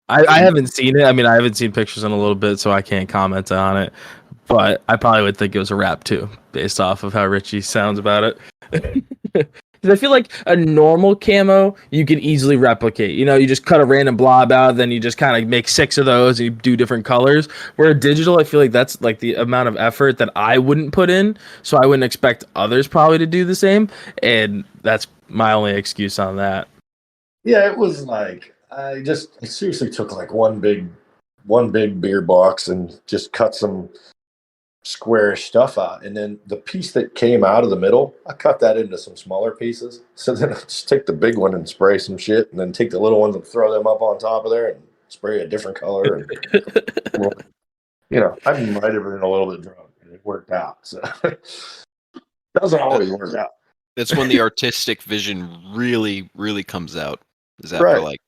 Speaker 2: I haven't seen it. I mean, I haven't seen pictures in a little bit, so I can't comment on it. But I probably would think it was a wrap too, based off of how Richie sounds about it. Because I feel like a normal camo you could easily replicate. You know, you just cut a random blob out, then you just kind of make 6 of those and you do different colors. Where digital, I feel like that's like the amount of effort that I wouldn't put in, so I wouldn't expect others probably to do the same. And that's my only excuse on that.
Speaker 3: Yeah, it was like I seriously took like one big beer box and just cut some squarish stuff out, and then the piece that came out of the middle, I cut that into some smaller pieces. So then I just take the big one and spray some shit, and then take the little ones and throw them up on top of there and spray a different color. And well, I might have been a little bit drunk, and it worked out. So doesn't always work out.
Speaker 1: That's when the artistic vision really, really comes out. Is after
Speaker 3: Right.
Speaker 1: like,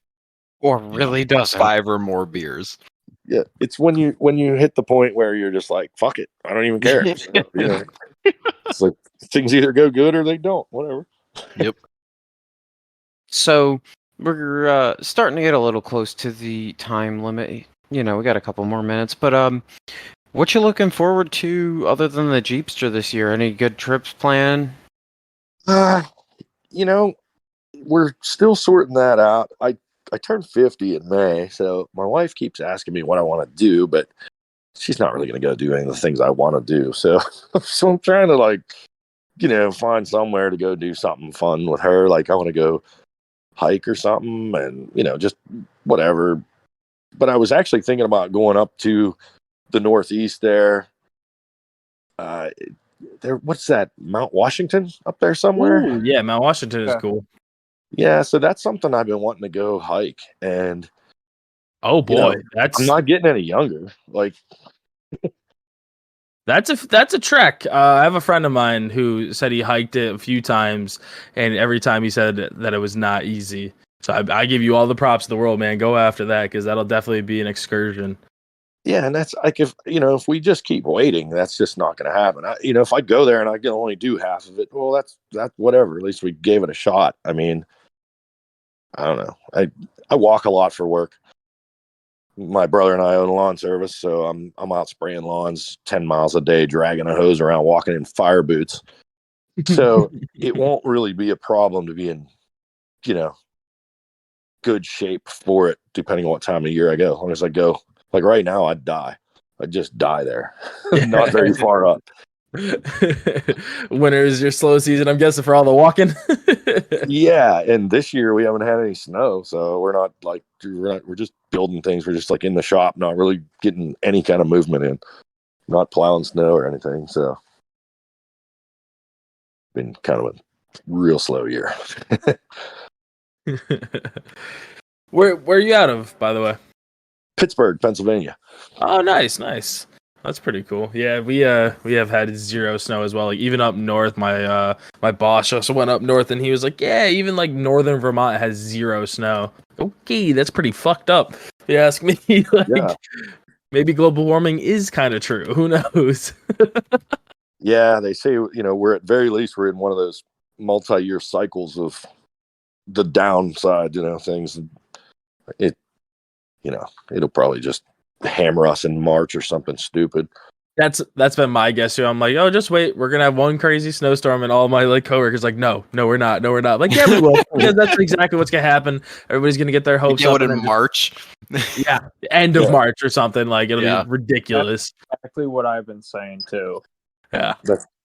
Speaker 4: or really doesn't.
Speaker 1: 5 or more beers.
Speaker 3: Yeah, it's when you hit the point where you're just like, fuck it, I don't even care. So, it's like things either go good or they don't. Whatever.
Speaker 1: Yep.
Speaker 4: So we're starting to get a little close to the time limit. We got a couple more minutes, but what you looking forward to other than the Jeepster this year? Any good trips planned?
Speaker 3: We're still sorting that out. I turned 50 in May, so my wife keeps asking me what I want to do, but she's not really going to go do any of the things I want to do. So I'm trying to find somewhere to go do something fun with her. Like I want to go hike or something and, just whatever. But I was actually thinking about going up to the Northeast there. What's that? Mount Washington up there somewhere?
Speaker 2: Ooh, yeah, Mount Washington is cool.
Speaker 3: Yeah, so that's something I've been wanting to go hike, and
Speaker 2: oh boy,
Speaker 3: I'm not getting any younger. Like
Speaker 2: that's a trek. I have a friend of mine who said he hiked it a few times, and every time he said that it was not easy. So I give you all the props in the world, man. Go after that because that'll definitely be an excursion.
Speaker 3: Yeah, and that's like if we just keep waiting, that's just not going to happen. If I go there and I can only do half of it, well, that's whatever. At least we gave it a shot. I mean, I don't know. I walk a lot for work. My brother and I own a lawn service, so I'm out spraying lawns 10 miles a day, dragging a hose around, walking in fire boots. So it won't really be a problem to be in, good shape for it, depending on what time of year I go. As long as I go, like right now, I'd die. I'd just die there. Not very far up.
Speaker 2: Winter is your slow season, I'm guessing, for all the walking.
Speaker 3: Yeah, and this year we haven't had any snow, so we're just building things. We're just like in the shop, not really getting any kind of movement in, not plowing snow or anything. So been kind of a real slow year.
Speaker 2: Where are you out of, by the way?
Speaker 3: Pittsburgh, Pennsylvania.
Speaker 2: Oh, nice. That's pretty cool. Yeah, we have had 0 snow as well. Like even up north, my boss also went up north, and he was like, "Yeah, even like northern Vermont has 0 snow." Okay, that's pretty fucked up. If you ask me, like,
Speaker 3: Yeah.
Speaker 2: maybe global warming is kind of true. Who knows?
Speaker 3: Yeah, they say, we're at very least we're in one of those multi-year cycles of the downside, things. It, it'll probably just hammer us in March or something stupid.
Speaker 2: That's been my guess too. I'm like, oh, just wait, we're gonna have one crazy snowstorm, and all my coworkers like, no, we're not, Like, yeah, we will, because that's exactly what's gonna happen. Everybody's gonna get their hopes up
Speaker 1: in March.
Speaker 2: Yeah, end of March or something. Like, it'll be ridiculous.
Speaker 5: That's exactly what I've been saying too.
Speaker 2: Yeah,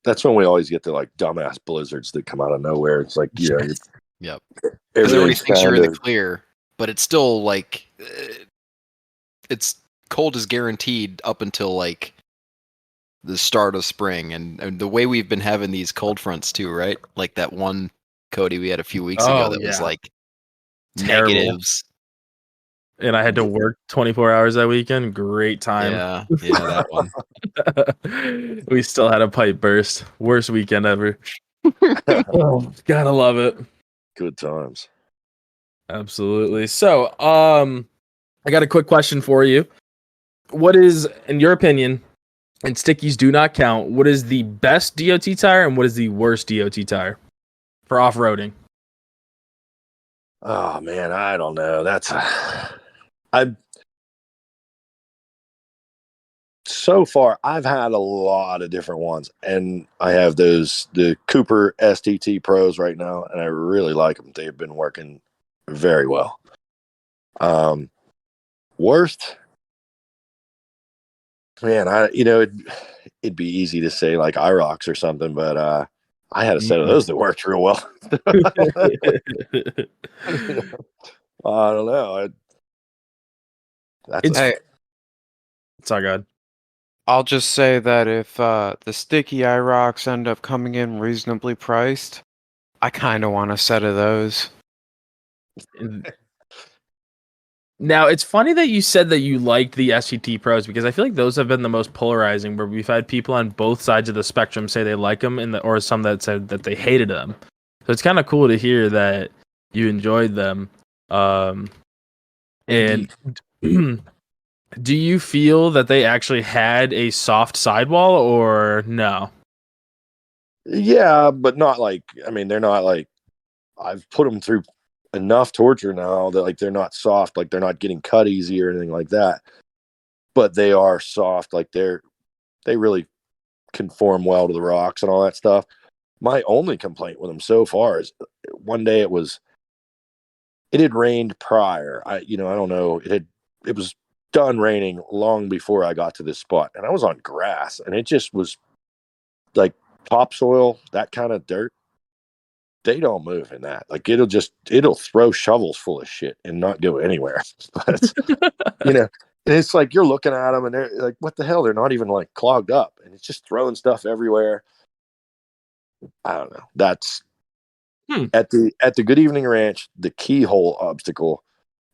Speaker 3: that's when we always get the dumbass blizzards that come out of nowhere. It's like,
Speaker 1: yep, because everybody thinks you're in the clear, but it's still it's cold is guaranteed up until the start of spring, and the way we've been having these cold fronts too, right? Like that one, Cody, we had a few weeks ago that was
Speaker 2: terrible.
Speaker 1: Negatives.
Speaker 2: And I had to work 24 hours that weekend. Great time.
Speaker 1: Yeah, that one.
Speaker 2: We still had a pipe burst. Worst weekend ever. Oh, gotta love it.
Speaker 3: Good times.
Speaker 2: Absolutely. So, I got a quick question for you. What is, in your opinion, and stickies do not count, what is the best DOT tire and what is the worst DOT tire for off-roading?
Speaker 3: Oh man, I don't know. So far I've had a lot of different ones, and I have the Cooper STT Pros right now, and I really like them. They've been working very well. Worst, man, it'd be easy to say like IROX or something, but I had a set of those that worked real well. I don't know.
Speaker 2: It's all good.
Speaker 4: I'll just say that if the sticky IROX end up coming in reasonably priced, I kind of want a set of those.
Speaker 2: Now, it's funny that you said that you liked the STT Pros, because I feel like those have been the most polarizing, where we've had people on both sides of the spectrum say they like them, or some that said that they hated them. So it's kind of cool to hear that you enjoyed them. And do you feel that they actually had a soft sidewall or no?
Speaker 3: Yeah, but not they're not I've put them through enough torture now that they're not soft, they're not getting cut easy or anything like that, but they are soft. They really conform well to the rocks and all that stuff. My only complaint with them so far is one day it had rained prior. I don't know. It was done raining long before I got to this spot, and I was on grass, and it just was like topsoil, that kind of dirt. They don't move in that. It'll throw shovels full of shit and not go anywhere. But and it's like you're looking at them and they're like, what the hell? They're not even clogged up, and it's just throwing stuff everywhere. I don't know. That's at the Good Evening Ranch, the keyhole obstacle.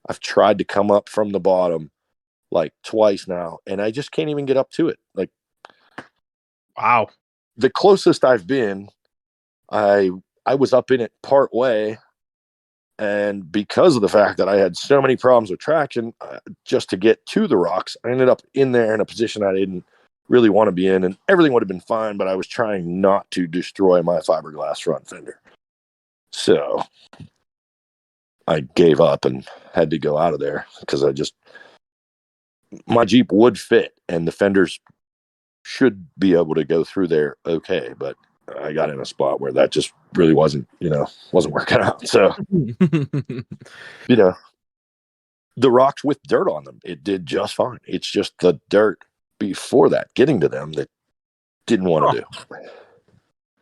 Speaker 3: I've tried to come up from the bottom twice now, and I just can't even get up to it.
Speaker 2: Wow.
Speaker 3: The closest I've been, I was up in it part way, and because of the fact that I had so many problems with traction, just to get to the rocks, I ended up in there in a position I didn't really want to be in, and everything would have been fine, but I was trying not to destroy my fiberglass front fender. So I gave up and had to go out of there because my Jeep would fit, and the fenders should be able to go through there okay, but I got in a spot where that just really wasn't working out. So, the rocks with dirt on them, it did just fine. It's just the dirt before that, getting to them, that didn't want to do.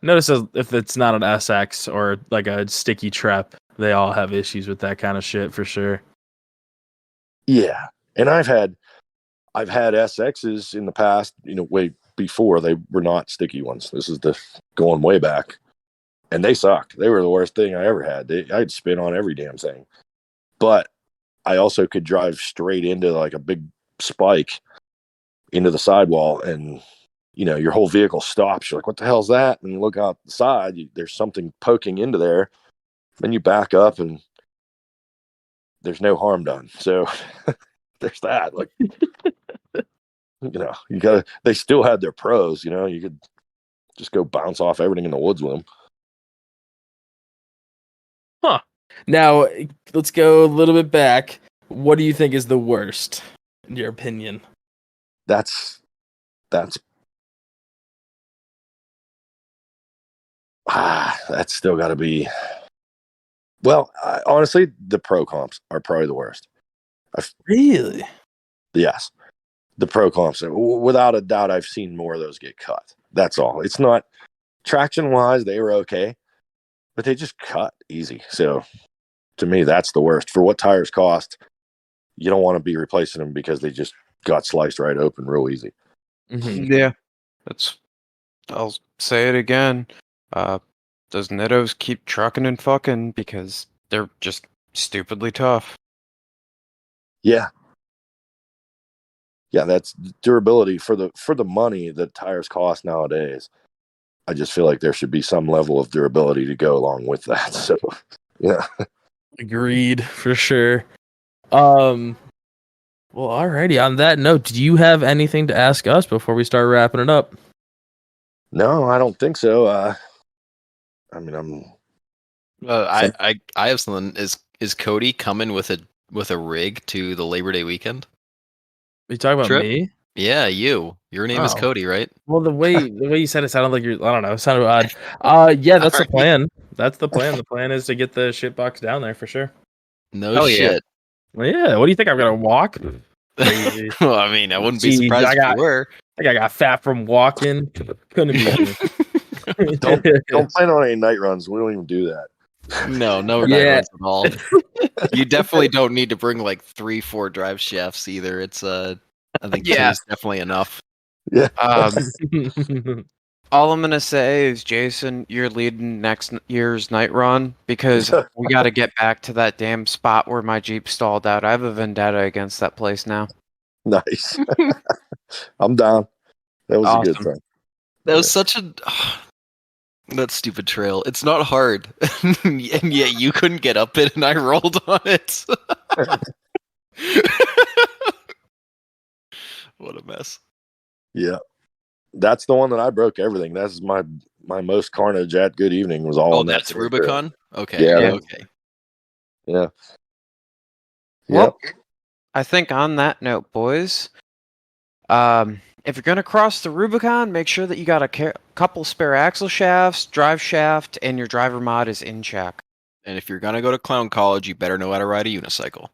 Speaker 2: Notice if it's not an SX or a sticky trap, they all have issues with that kind of shit for sure.
Speaker 3: Yeah. And I've had SXs in the past, way before they were not sticky ones. This is going way back, and they sucked. They were the worst thing I ever had. I'd spin on every damn thing, but I also could drive straight into a big spike into the sidewall, and your whole vehicle stops. You're like, what the hell's that? And you look out the side, there's something poking into there. Then you back up, and there's no harm done. So there's that. Like, you gotta. They still had their pros. You could just go bounce off everything in the woods with them.
Speaker 2: Huh. Now let's go a little bit back. What do you think is the worst, in your opinion?
Speaker 3: That's still got to be. Well, honestly, the pro comps are probably the worst.
Speaker 2: Really?
Speaker 3: Yes, the pro comps. Without a doubt, I've seen more of those get cut. That's all. It's not traction wise; they were okay, but they just cut easy. So, to me, that's the worst. For what tires cost, you don't want to be replacing them because they just got sliced right open real easy.
Speaker 2: Mm-hmm.
Speaker 4: Yeah, I'll say it again. Those Nittos keep trucking and fucking because they're just stupidly tough.
Speaker 3: Yeah. Yeah, that's durability for the money that tires cost nowadays. I just feel like there should be some level of durability to go along with that. So, yeah.
Speaker 2: Agreed, for sure. Well, alrighty. On that note, do you have anything to ask us before we start wrapping it up?
Speaker 3: No, I don't think so. I mean,
Speaker 1: I have something. Is Cody coming with a rig to the Labor Day weekend?
Speaker 2: Are you talking about
Speaker 1: Trip?
Speaker 2: me?
Speaker 1: Yeah, you. Your name is
Speaker 2: Oh.
Speaker 1: Cody, right?
Speaker 2: Well, the way you said it sounded like you're. I don't know. It sounded odd. Yeah, that's the
Speaker 1: Alright.
Speaker 2: plan. That's the plan. The plan is to get the shit box down there for sure.
Speaker 1: No
Speaker 4: Hell yeah.
Speaker 1: shit.
Speaker 2: Well, yeah. What do you think? I'm gonna walk? Crazy.
Speaker 1: Well, I mean, I wouldn't be
Speaker 2: Jeez,
Speaker 1: surprised
Speaker 2: I
Speaker 1: if you were.
Speaker 2: think I got fat from walking. Couldn't be me.
Speaker 3: don't plan on any night runs. We don't even do that.
Speaker 1: No night
Speaker 2: Yeah.
Speaker 1: runs at all. You definitely don't need to bring like 3-4 drive shafts either. It's I think 2 is definitely enough.
Speaker 3: Yeah.
Speaker 4: All I'm gonna say is, Jason, you're leading next year's night run because we got to get back to that damn spot where my Jeep stalled out. I have a vendetta against that place now.
Speaker 3: Nice. I'm down. That was a good
Speaker 4: Awesome.
Speaker 3: thing.
Speaker 1: That was such a that stupid trail. It's not hard, and yet you couldn't get up it, and I rolled on it. What a mess.
Speaker 3: Yeah. That's the one that I broke everything. That's my most carnage at Good Evening was all
Speaker 1: Oh,
Speaker 3: on that.
Speaker 1: that's Rubicon? Okay.
Speaker 3: Yeah.
Speaker 1: Okay.
Speaker 3: Yeah.
Speaker 4: Well, I think on that note, boys, if you're going to cross the Rubicon, make sure that you got a couple spare axle shafts, drive shaft, and your driver mod is in check.
Speaker 1: And if you're gonna go to clown college, you better know how to ride a unicycle.